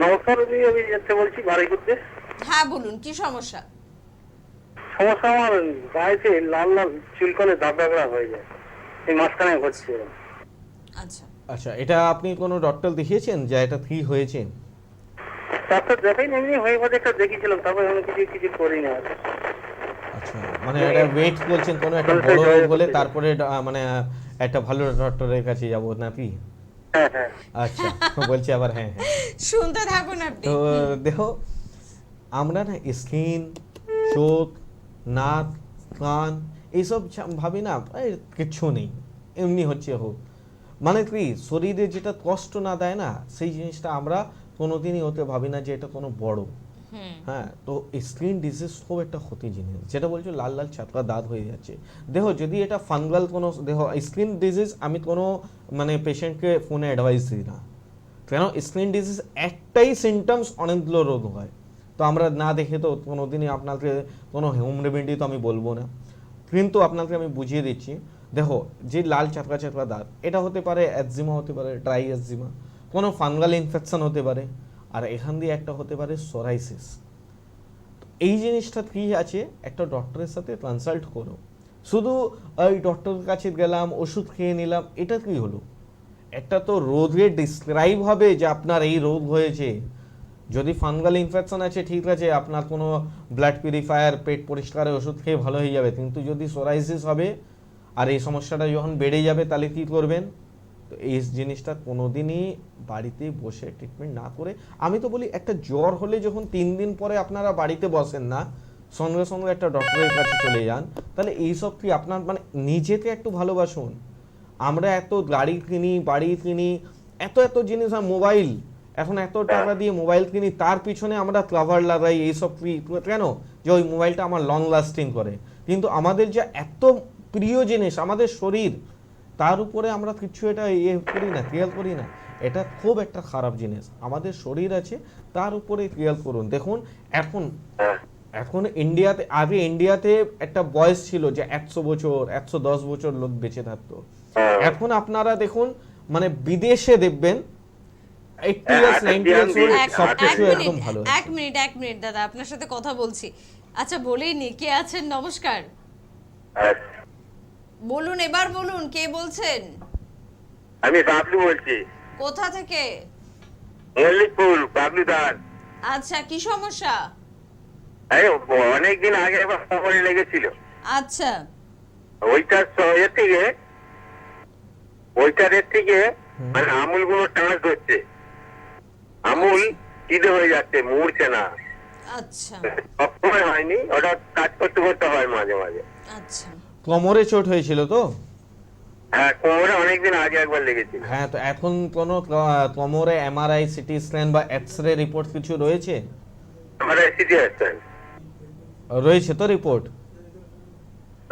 নমস্কার, আমি যেতে বলছি বাড়ি করতে। হ্যাঁ, বলুন, কি সমস্যা? সমস্যা আমার গায়েতে লাল লাল চুলকনে দাগ দাগড়া হয়ে যায়, এই মাঝখানে হচ্ছে। আচ্ছা, আচ্ছা, এটা আপনি কোনো ডক্টর দেখিয়েছেন যে এটা কি হয়েছে? ডাক্তার দেখাই এমনি হয়ে গেছে, একটা দেখিয়েছিলাম, তারপর আমি কিছু করি না। আচ্ছা, মানে এটা ওয়েট করছেন কোনো একটা বড় রোগ হলে তারপরে মানে একটা ভালো ডক্টরের কাছে যাব নাকি? হ্যাঁ হ্যাঁ। আচ্ছা, বলছি আবার হ্যাঁ হ্যাঁ। শুনতে থাকুন আপনি। তো দেখো, আমরা না স্কিন, চোখ, নাক, কান এইসব ভাবি না কিচ্ছু নেই, এমনি হচ্ছে হোক, মানে কি শরীরে যেটা কষ্ট না দেয় না, সেই জিনিসটা আমরা কোনোদিনই হতে ভাবি না যে এটা কোনো বড়। হ্যাঁ, তো স্কিন ডিজিজ খুব একটা ক্ষতি জিনিস, যেটা বলছো লাল লাল চাপড়া দাঁত হয়ে যাচ্ছে। দেখো, যদি এটা ফাঙ্গাল কোনো, দেখো স্কিন ডিজিজ আমি কোনো মানে পেশেন্টকে ফোনে অ্যাডভাইস দিই না, কেন স্কিন ডিজিজ একটাই সিমটমস, অনেকগুলো রোগ হয়। তো আমরা না দেখে তো কোনোদিনই আপনাকে কোনো হোম রেমেডি তো আমি বলবো না, কিন্তু আপনাকে আমি বুঝিয়ে দিচ্ছি। দেখো, যে লাল চাপড়া চাপড়া দাঁত, এটা হতে পারে অ্যাকজিমা, হতে পারে ড্রাই অ্যাকজিমা, কোনো ফাঙ্গাল ইনফেকশন হতে পারে, আর এখান দিয়ে একটা হতে পারে সোরাইসিস। এই জিনিসটা কি আছে, একটা ডক্টরের সাথে কনসাল্ট করো। শুধু ওই ডক্টরের কাছে গেলাম, ওষুধ খেয়ে নিলাম, এটা কি হলো? একটা তো রোগে ডিসক্রাইব হবে যে আপনার এই রোগ হয়েছে। যদি ফাঙ্গাল ইনফেকশন আছে, ঠিক আছে, আপনার কোনো ব্লাড পিউরিফায়ার, পেট পরিষ্কারের ওষুধ খেয়ে ভালো হয়ে যাবে, কিন্তু যদি সোরাইসিস হবে আর এই সমস্যাটা যখন বেড়ে যাবে, তাহলে কী করবেন? তো এই জিনিসটা কোনোদিনই বাড়িতে বসে ট্রিটমেন্ট না করে, আমি তো বলি একটা জ্বর হলে যখন 3 দিন পরে আপনারা বাড়িতে বসেন না, সঙ্গে সঙ্গে একটা ডক্টরের কাছে চলে যান, তাহলে এইসব কি আপনার মানে নিজেকে একটু ভালোবাসুন। আমরা এত গাড়ি কিনি, বাড়ি কিনি, এত জিনিস, আর মোবাইল, এখন এত টাকা দিয়ে মোবাইল কিনি, তার পিছনে আমরা কভার লাগাই, এইসব কেন? যে ওই মোবাইলটা আমার লং লাস্টিং করে, কিন্তু আমাদের যে এত প্রিয় জিনিস আমাদের শরীর, তার উপরে আমরা কিছু এটা করি না, খেয়াল করি না। এটা খুব একটা খারাপ জিনিস। আমাদের শরীর আছে, তার উপরে খেয়াল করুন। দেখুন, এখন ইন্ডিয়াতে, আগে ইন্ডিয়াতে একটা বয়স ছিল যে 100 বছর 110 বছর লোক বেঁচে থাকতো। এখন আপনারা দেখুন, মানে বিদেশে দেখবেন 80 ইয়ার্স 90 ইয়ার্স সবকিছু একদম ভালো। এক মিনিট দাদা, আপনার সাথে কথা বলছি। আচ্ছা, বলেইনি কে আছেন। নমস্কার, বলুন, এবার বলুন, কে বলছেন? আমি বাবলু বলছি। কোথা থেকে? মল্লিকপুর, বাবলু দাস। আচ্ছা, কি সমস্যা? অনেকদিন আগে একবার কোমরে লেগেছিল। আচ্ছা, ওইটার থেকে মানে আমুল গুলো টাচ হচ্ছে, আমুল কিদে হয়ে যাচ্ছে, মুড়ছে না। আচ্ছা সবসময় হয়নি, ওটা কাজ করতে করতে হয় মাঝে মাঝে। আচ্ছা, কোমরে চোট হয়েছিল তো? হ্যাঁ, কোমরে অনেকদিন আগে একবার লেগেছিল। হ্যাঁ, তো এখন কোনো কোমরে এমআরআই, সিটি স্ক্যান বা এক্সরে রিপোর্ট কিছু রয়েছে? আমার সিটি স্ক্যান রয়েছে তো রিপোর্ট?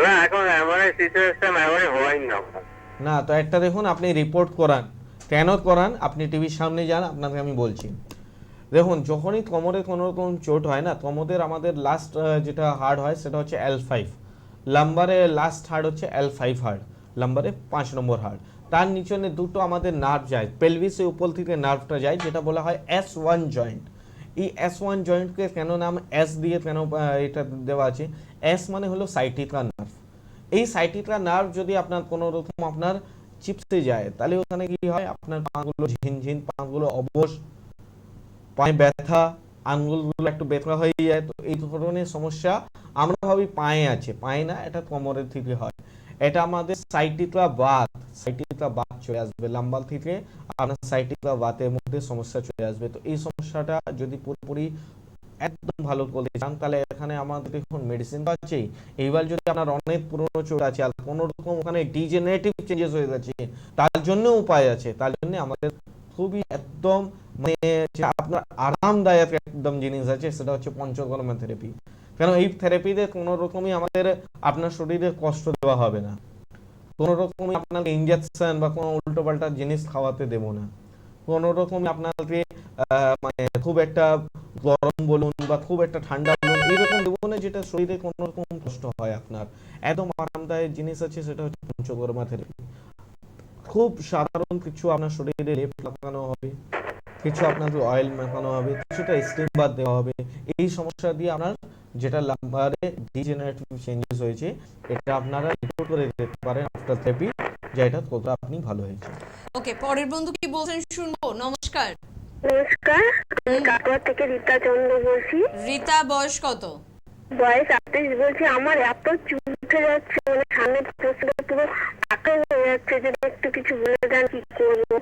না, এখন আমার সিটি স্ক্যান এমনই হয়নি না আমার। না, তো একটা দেখুন, আপনি রিপোর্ট করান। কেন করান? আপনি টিভির সামনে যান, আপনাকে আমি বলছি। দেখুন, যখনই কোমরে কোনো রকম চোট হয় না, কোমরের আমাদের লাস্ট যেটা হাড় হয় সেটা হচ্ছে L5, লাম্বারে লাস্ট হাড় হচ্ছে L5 হাড়, লাম্বারে 5 নম্বর হাড়। তার নিচনে দুটো আমাদের নার্ভ যায়, পেলভিসের উপর থেকে নার্ভটা যায়, যেটা বলা হয় S1 জয়েন্ট। এই S1 জয়েন্টকে কেন নাম S দিয়ে কেন এটা দেওয়া আছে? S মানে হলো সাইটিকা নার্ভ। এই সাইটিকা নার্ভ যদি আপনার কোনো রকম আপনার চিপসে যায়, তাহলে ওখানে কি হয়, আপনার পাগুলো ঝিনঝিন, পাগুলো অবশ, পায়ে ব্যথা, আঙ্গুলগুলো একটু ব্যথা হয়ে যায়। তো এই ধরনের সমস্যা আমরা ভাবি পায়ে আছে, পায়ে না, এটা কোমরের থেকে হয়। এটা আমাদের সাইটিকা বাত চলে আসবে, লাম্বার থেকে আপনার সাইটিকা বাতের মধ্যে সমস্যা চলে আসবে। তো এই সমস্যাটা যদি পুরোপুরি একদম ভালো করতে চান, তাহলে এখানে আমাদের এখন মেডিসিন তো আছেই। এইবার যদি আপনার অনেক পুরনো চোট আছে আর কোনো রকম ওখানে ডিজেনারেটিভ চেঞ্জেস হয়ে গেছে, তার জন্য উপায় আছে। তার জন্য আমাদের খুবই একদম মানে যে আপনার আরামদায়ক একদম জিনিস আছে, সেটা হচ্ছে পঞ্চকর্মা থেরাপি। কেন এই থেরাপিতে কোনো রকমই আমাদের আপনার শরীরে কষ্ট দেওয়া হবে না, কোনো রকমই আপনাকে ইনজেকশন বা কোনো উল্টোপাল্টা জিনিস খাওয়াতে দেবো না, কোনো রকমই আপনাকে মানে খুব একটা গরম বলুন বা খুব একটা ঠান্ডা বলুন এরকম দেবো না যেটা শরীরে কোনো রকম কষ্ট হয় আপনার। একদম আরামদায়ক জিনিস আছে, সেটা হচ্ছে পঞ্চকর্মা থেরাপি। খুব সাধারণ কিছু আপনার শরীরে লেপ লাগানো হবে, কিছু আপনাকে অয়েল মাখানো হবে, কিছুটা স্টিম বাথ দেওয়া হবে। এই সমস্যা দিয়ে আপনার যেটা লাম্বারে ডিজেনারেটিভ চেঞ্জেস হয়েছে, এটা আপনারা রিপোর্ট করে দিতে পারেন আফটার থেরাপি, যে এটা কতটা আপনি ভালো হয়েছে। ওকে, পরের বন্ধু কি বলছেন শুনবো। নমস্কার। নমস্কার, আমি কাটোয়া থেকে রীতা চন্দ্র বলছি। রীতা, বয়স কত? বয়স 38 বলছি। আমার এত চুল উঠে যাচ্ছে, মানে সামনে চোখটা পুরো পাকা হয়ে যাচ্ছে, যদি একটু কিছু বলে দেন কি করবো।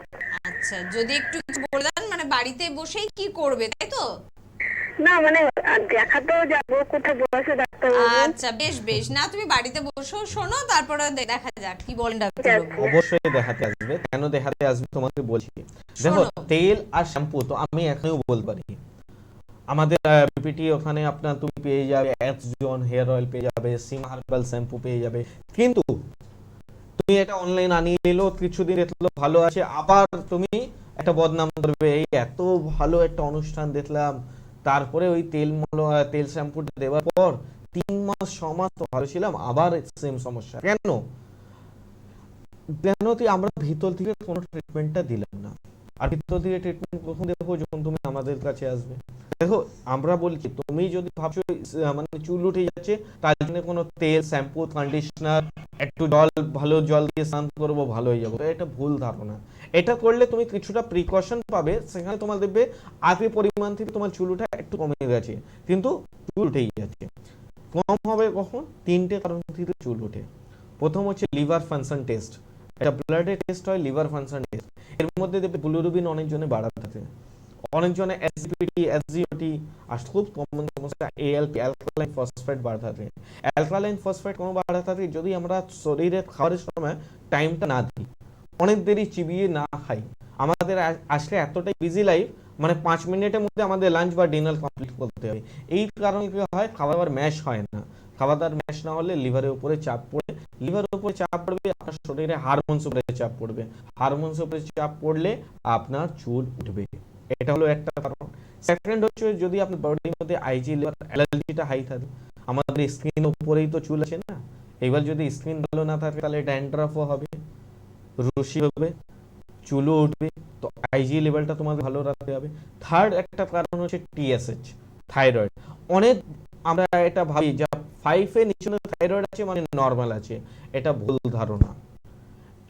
আচ্ছা, যদি একটু কিছু বলে দেন, মানে বাড়িতে বসেই কি করবে, তাই তো? না মানে দেখাতেও যাবো, কোথায় বসে ডাক্তার আচ্ছা, বেশ বেশ, না তুমি বাড়িতে বসো, শোনো, তারপরে দেখা যাক কি বলেন ডাক্তারবাবু। অবশ্যই দেখাতে আসবে। কেন দেখাতে আসবে তোমাকে বলছি। দেখো, শোনো। তেল আর শ্যাম্পু তো আমি এখনও বলতে পারি, আমাদের বিপিটি ওখানে আপনার তুমি পেয়ে যাবে এক্সজন হেয়ার অয়েল পেয়ে যাবে, সিম হার্বাল শ্যাম্পু পেয়ে যাবে। কিন্তু তুমি এটা অনলাইন আনিয়ে নিলো, কিছুদিন দেখলো ভালো আছে, আবার তুমি একটা বদনাম করবে, এই এত ভালো একটা অনুষ্ঠান দেখলাম, তারপরে ওই তেল শ্যাম্পুটা দেওয়ার পর 3 মাস 6 মাস তো ভালো ছিলাম, আবার সেম সমস্যা। কেন? আমরা ভিতর থেকে কোনো ট্রিটমেন্টটা দিলাম না। আর ভিতর থেকে ট্রিটমেন্ট কখন দেখো, যখন তুমি আমাদের কাছে আসবে। দেখো, আমরা বলছি, তুমি যদি ভাবছো মানে চুল উঠে যাচ্ছে, তার জন্য কোনো তেল, শ্যাম্পু, কন্ডিশনার, একটু ভালো জল দিয়ে স্নান করবো, ভালো হয়ে যাবো, এটা ভুল ধারণা। এটা করলে তুমি কিছুটা প্রিকশন পাবে, সেখানে তোমার দেখবে আগে পরিমাণ থেকে তোমার চুল উঠা একটু কমে গেছে, কিন্তু চুল উঠেই যাচ্ছে। কম হবে কখন? 3টে কারণ থেকে চুল ওঠে। প্রথম হচ্ছে লিভার ফাংশন টেস্ট, এটা ব্লাডে টেস্ট হয়, লিভার ফাংশন টেস্ট। এর মধ্যে দেখবে বিলিরুবিন অনেকজনে বাড়া থাকে, অনেকজনে এসজিপিটি, এসজিওটি, আর খুব কমন সমস্যা এএলপি, অ্যালকালাইন ফসফেট বাড়া থাকে। অ্যালকালাইন ফসফেট কোনো বাড়া থাকে যদি আমরা শরীরে খাওয়ার সময় টাইমটা না দিই, অনেক দেরি চিবিয়ে না খাই। আমাদের আসলে এতটাই বিজি লাইফ, মানে 5 মিনিটের মধ্যে আমাদের লাঞ্চ বা ডিনার কমপ্লিট করতে হয়। এই কারণে কি হয়, খাবার ম্যাশ হয় না। খাবার ম্যাশ না হলে লিভারের উপরে চাপ পড়ে, লিভারের উপরে চাপ পড়বে, আপনার শরীরে হারমোনস উপরে চাপ পড়বে, হারমোনস উপরে চাপ পড়লে আপনার চুল উঠবে। এটা হলো একটা কারণ। সেকেন্ড হচ্ছে, যদি আপনার বডির মধ্যে আইজি লেভেল অ্যালার্জিটা হাই থাকে, আমাদের স্কিন উপরেই তো চুল আছে না, এবার যদি স্কিন ভালো না থাকে, তাহলে ড্যান্ড্রাফও হবে, রুশি হবে, চুলও উঠবে। তো আইজি লেভেলটা তোমাদের ভালো রাখতে হবে। থার্ড একটা কারণ হচ্ছে টিএসএইচ, থাইরয়েড। অনেক আমরা এটা ভাবি যে 5 এর নিচে থাইরয়েড আছে মানে নরমাল আছে, এটা ভুল ধারণা।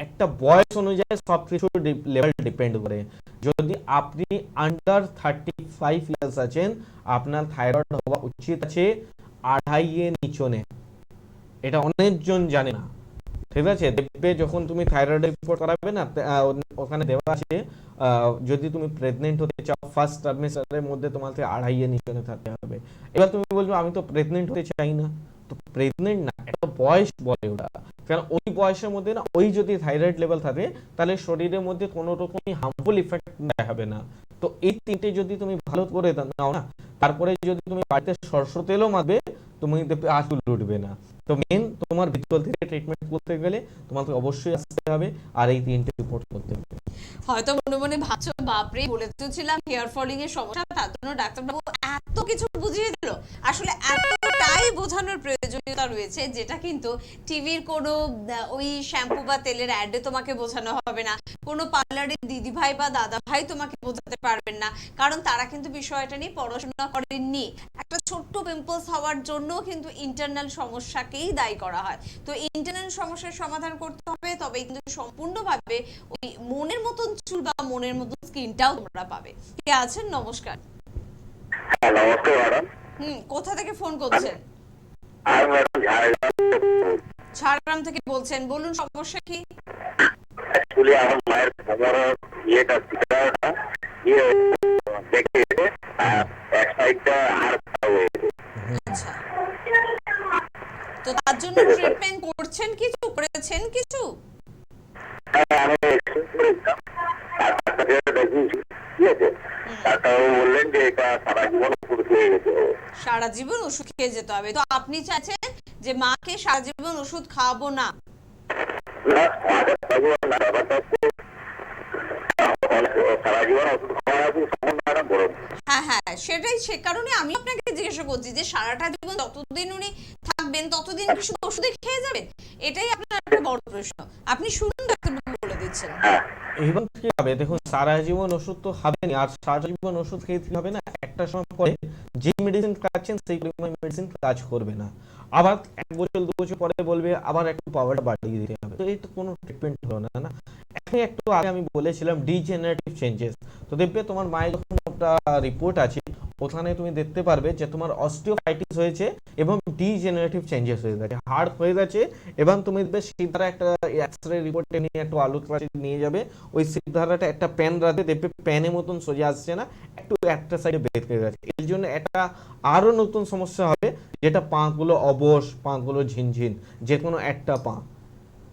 একটা বয়স অনুযায়ী সবকিছু লেভেল ডিপেন্ড করে। যদি আপনি আন্ডার 35 ইয়ার্স আছেন, আপনার থাইরয়েড হওয়া উচিত আছে 2.5 এর নিচনে। এটা অনেকজন জানে না, ঠিক আছে? দেখবে যখন তুমি থাইরয়েড রিপোর্ট করাবে না, ওখানে দেওয়া আছে যদি তুমি প্রেগনেন্ট হতে চাও ফার্স্ট ট্রাইমেস্টারের মধ্যে, তোমাকে 2.5 এর নিচনে থাকতে হবে। এবার তুমি বলছো আমি তো প্রেগনেন্ট হতে চাই না, তো প্রেগনেন্ট না, একটা বয়স বলে ওটা। কারণ ওই বয়সের মধ্যে না ওই যদি থাইরয়েড লেভেল থাকে তাহলে শরীরের মধ্যে কোনো রকমই হার্মফুল ইফেক্ট দেখাবে না। তো এই তিনটে যদি তুমি ভালো করে নাও না, তারপরে যদি তুমি বাড়িতে সরষের তেলও মাখবে, তুমি দেখবে আর চুল উঠবে না। তো মেন তোমার ভিতর থেকে ট্রিটমেন্ট করতে গেলে তোমাকে অবশ্যই আসতে হবে আর এই তিনটে রিপোর্ট করতে হবে। হয়তো মনে মনে ভাবছো বাপরে বলে তো ছিলাম হেয়ার ফলিং এর সমস্যা, তার জন্য ডাক্তারবাবু এত কিছু বুঝিয়ে দিল। আসলে এতটাই বোঝানোর প্রয়োজনীয়তা রয়েছে যেটা কিন্তু টিভির কোনো ওই শ্যাম্পু বা তেলের অ্যাডে তোমাকে বোঝানো হবে না, কোনো পার্লারের দিদি ভাই বা দাদা ভাই তোমাকে বোঝাতে পারবেন না, কারণ তারা কিন্তু বিষয়টা নিয়ে পড়াশোনা করেননি। একটা ছোট্ট পিম্পলস হওয়ার জন্য কিন্তু ইন্টারনাল সমস্যাকেই দায়ী করা হয়। তো ইন্টারনাল সমস্যার সমাধান করতে হবে, তবে কিন্তু সম্পূর্ণভাবে ওই মনের মতন চুল বা মনের মতন স্কিনটাও তোমরা পাবে। কে আছেন? নমস্কার। হ্যাঁ, নমস্কার ম্যাডাম। কোথা থেকে ফোন করছেন? আর ম্যাডাম ঝাড়গ্রাম থেকে বলছেন, বলুন সমস্যা কি? অ্যাকচুয়ালি আমার মায়ের কোমরের ইয়েটা সিস্টারটা ইয়ে দেখে এক সাইডটা আর আচ্ছা, তো তার জন্য ট্রিটমেন্ট করছেন কিছু, করেছেন কিছু? আমি ডাক্তারবাবু বললেন যে এটা সারা জীবন ওষুধ খেয়ে যেতে হবে। সারা জীবন ওষুধ খেয়ে যেতে হবে? তো আপনি চাচ্ছেন যে মাকে সারা জীবন ওষুধ খাওয়াবো না? না, ব্যাপারটা হচ্ছে সারা জীবন ওষুধ খাওয়া সম্পূর্ণ বড়। হ্যাঁ হ্যাঁ, সেটাই, সে কারণে আমি আপনাকে জিজ্ঞাসা করছি যে সারাটা জীবন যতদিন উনি থাকবেন ততদিন কি শুধু ওষুধে খেয়ে যাবেন? এটাই আপনার একটা বড় প্রশ্ন। আপনি শুনুন ডাক্তারবাবু বলে দিচ্ছেন। এইবার কি হবে, দেখুন সারা জীবন ওষুধ তো খাবেনি, আর সারা জীবন ওষুধ খেয়ে হবে না, একটা সময় পরে যে মেডিসিন খাচ্ছেন সেই মেডিসিন কাজ করবে না, আবার 1 বছর 2 বছর পরে বলবে আবার একটু পাওয়ারটা বাড়িয়ে দিতে হবে। তো এই তো কোনো ট্রিটমেন্ট হলো না। না, এখন একটু আগে আমি বলেছিলাম ডিজেনারেটিভ চেঞ্জেস। তো দেখবে তোমার মায়ের যখন একটা রিপোর্ট আছে ওখানে তুমি দেখতে পারবে যে তোমার অস্টিওফাইটিস হয়েছে এবং ডিজেনারেটিভ চেঞ্জেস হয়ে গেছে, হার্ড হয়ে গেছে। এবং তুমি দেখবে সিদ্ধারা একটা এক্সরে রিপোর্টে নিয়ে একটু আলুর পাশে নিয়ে যাবে, ওই সিদ্ধারাটা একটা প্যান রাখবে, দেখবে প্যানের মতন সোজা আসছে না, একটু একটা সাইডে বের হয়ে গেছে। এর জন্য একটা আরো নতুন সমস্যা হবে, যেটা পাগুলো অবশ, পাগুলো ঝিনঝিন, যে কোনো একটা পা।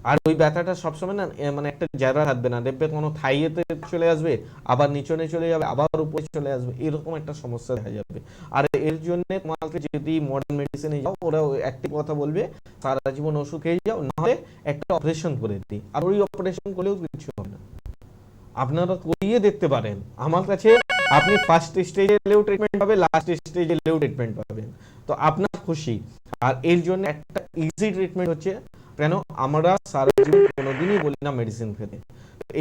আর ওই ব্যথাটা সবসময় না মানে একটা জায়গা থাকবে না, দেখবে কোনো থাইয়েতে চলে আসবে, আবার নিচনে চলে যাবে, আবার উপরে চলে আসবে, এরকম একটা সমস্যা দেখা যাবে। আর এর জন্য তোমাকে যদি মডার্ন মেডিসিনে যাও, ওরা একটি কথা বলবে সারা জীবন ওষুধ খেয়ে যাও, না হলে একটা অপারেশন করে দিই। আর ওই অপারেশন করলেও কিছু হবে না, আপনারা করিয়ে দেখতে পারেন আমার কাছে। আপনি ফার্স্ট স্টেজে এলেও ট্রিটমেন্ট পাবেন, লাস্ট স্টেজে এলেও ট্রিটমেন্ট পাবেন, তো আপনার খুশি। আর এর জন্য একটা ইজি ট্রিটমেন্ট হচ্ছে, কেন আমরা সারা জীবন কোনোদিনই বলি না মেডিসিন খেতে,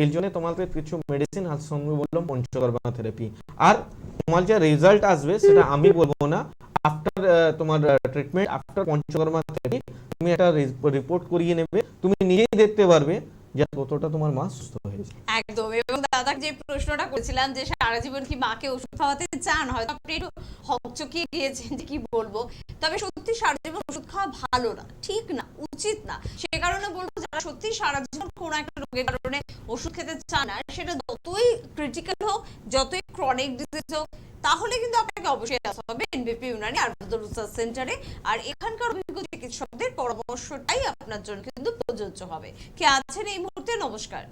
এর জন্য তোমাকে কিছু মেডিসিন আর সঙ্গে বললাম পঞ্চকর্মা থেরাপি। আর তোমার যে রেজাল্ট আসবে সেটা আমি বলবো না, আফটার তোমার ট্রিটমেন্ট, আফটার পঞ্চকর্মা থেরাপি তুমি একটা রিপোর্ট করিয়ে নেবে, তুমি নিজেই দেখতে পারবে যে কতটা তোমার মা সুস্থ হয়েছে। একদম। এবং দাদা যে প্রশ্নটা করেছিলাম যে সারা জীবন কি মাকে ওষুধ খাওয়াতে চান, হয়তো আপনি একটু হকচকিয়ে গিয়েছেন যে কি বলবো, তবে সত্যি সারা জীবন ওষুধ খাওয়া ভালো না, ঠিক না, উচিত না। সে কারণে বলবো যারা সত্যি সারা জীবন কোনো একটা রোগের কারণে ওষুধ খেতে চান না, সেটা যতই ক্রিটিক্যাল হোক, যতই ক্রনিক ডিজিজ হোক, তাহলে কিন্তু আপনাকে অবশ্যই আসতে হবে এনবিপি ইউনানি আয়ুর্বেদ রিসার্চ সেন্টারে। আর এখানকার অভিজ্ঞ চিকিৎসকদের পরামর্শটাই আপনার জন্য কিন্তু প্রযোজ্য হবে। কে আছেন এই মুহূর্তে? নমস্কার।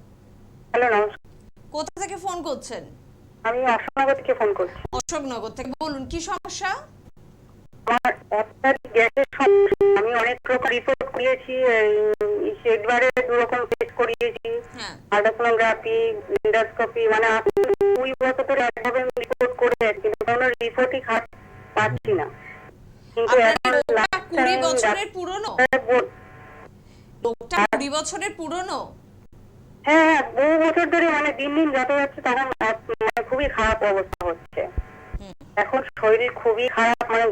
হ্যালো, নমস্কার। কোথা থেকে ফোন করছেন? আমি অশোকনগর থেকে ফোন করছি। অশোকনগর থেকে, বলুন কি সমস্যা? আমার অত্যাধিক গ্যাসের সমস্যা। আমি অনেক রকম রিপোর্ট করিয়েছি, একবারে 2 রকম টেস্ট করিয়েছি, আল্ট্রাসোনোগ্রাফি, এন্ডোস্কোপি, মানে 2 বছর ধরে একভাবে রিপোর্ট করে যাচ্ছি, কিন্তু কোনো রিপোর্টই পাচ্ছি না। কিন্তু এখন লোকটা 20 বছরের পুরনো? লোকটা 20 বছরের পুরনো? হ্যাঁ, বহু বছর ধরে, মানে দিন দিন যত যাচ্ছে তখন মানে খুবই খারাপ অবস্থা হচ্ছে। এখন শরীর খুবই খারাপ, মানে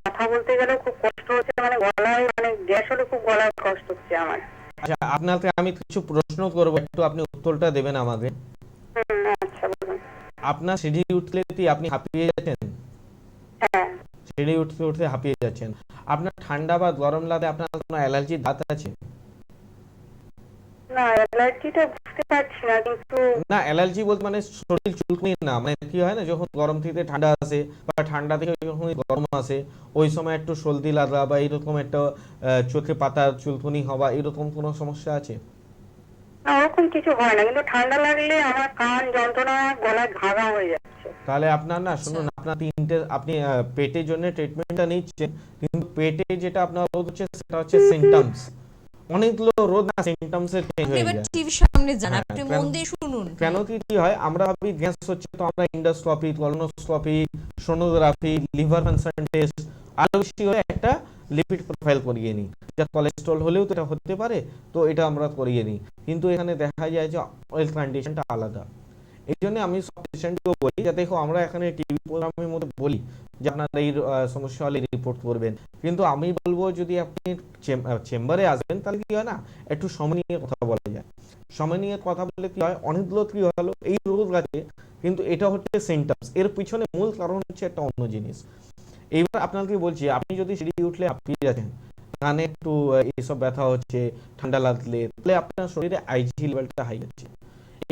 কথা বলতে গেলে খুব কষ্ট হচ্ছে, মানে গলায়, মানে গ্যাস হলে খুব গলায় কষ্ট হচ্ছে আমার। আচ্ছা, আপনাকে আমি কিছু প্রশ্ন করবো, একটু আপনি উত্তরটা দেবেন আমাকে। আচ্ছা, বলুন। আপনার সিঁড়ি উঠলে কি আপনি হাঁপিয়ে যাচ্ছেন? হ্যাঁ। সিঁড়ি উঠতে উঠতে হাঁপিয়ে যাচ্ছেন। আপনার ঠান্ডা বা গরম লাগে, আপনার কোনো অ্যালার্জি দাঁত আছে? না অ্যালার্জিটা বুঝতে পারছি না, কিন্তু না, অ্যালার্জি বলতে মানে শরীর চুলকুনি না, মানে কি হয় না, যখন গরম থেকে ঠান্ডা আসে বা ঠান্ডা থেকে যখন গরম আসে ওই সময় একটু সর্দি লাগা বা এরকম একটা চোখে পাতা চুলকুনি হওয়া, এরকম কোনো সমস্যা আছে? না ওরকম কিছু হয় না, কিন্তু ঠান্ডা লাগলে আমার কান যন্ত্রণা, গলা ঘাগা হয়ে যাচ্ছে। তাহলে আপনার না, শুনুন, আপনার তিনটে, আপনি পেটের জন্য ট্রিটমেন্টটা নিচ্ছেন, কিন্তু পেটে যেটা আপনার রোগ হচ্ছে সেটা হচ্ছে সিমটমস। অনেকগুলো রোগ না সিমটমসে চেঞ্জ আপনি হয়ে এবার যায়। টিভির সামনে যান, হ্যাঁ, আপনি কেন মন দিয়ে শুনুন। কেন কি হয়, আমরা ভাবি গ্যাস হচ্ছে তো আমরা endoscopy, colonoscopy, sonography, liver function test, আরো বেশি হলে একটা লিপিড প্রোফাইল করিয়ে নিই, যা কোলেস্ট্রল হলেও তো এটা হতে পারে, তো এটা আমরা করিয়ে নিই। কিন্তু এখানে দেখা যায় যে অয়েল কন্ডিশনটা আলাদা। এই জন্য আমি সব পেশেন্টকেও বলি যে দেখো, আমরা এখানে টিভি প্রোগ্রামের মধ্যে বলি যে আপনার এই সমস্যা হলে রিপোর্ট করবেন, কিন্তু আমি বলবো যদি আপনি চেম্বারে আসবেন তাহলে কি হয় না, একটু সময় নিয়ে কথা বলা যায়। সময় নিয়ে কথা বললে কি হয়, অনেকগুলো কি হলো এই রোগ আছে, কিন্তু এটা হচ্ছে সিমটমস, এর পিছনে মূল কারণ হচ্ছে একটা অন্য জিনিস। এইবার আপনাকে বলছি, আপনি যদি সিঁড়ি উঠলে হাঁপিয়ে যাচ্ছেন, কানে একটু এইসব ব্যথা হচ্ছে, ঠান্ডা লাগলে, তাহলে আপনার শরীরে আইজি লেভেলটা হাই আছে।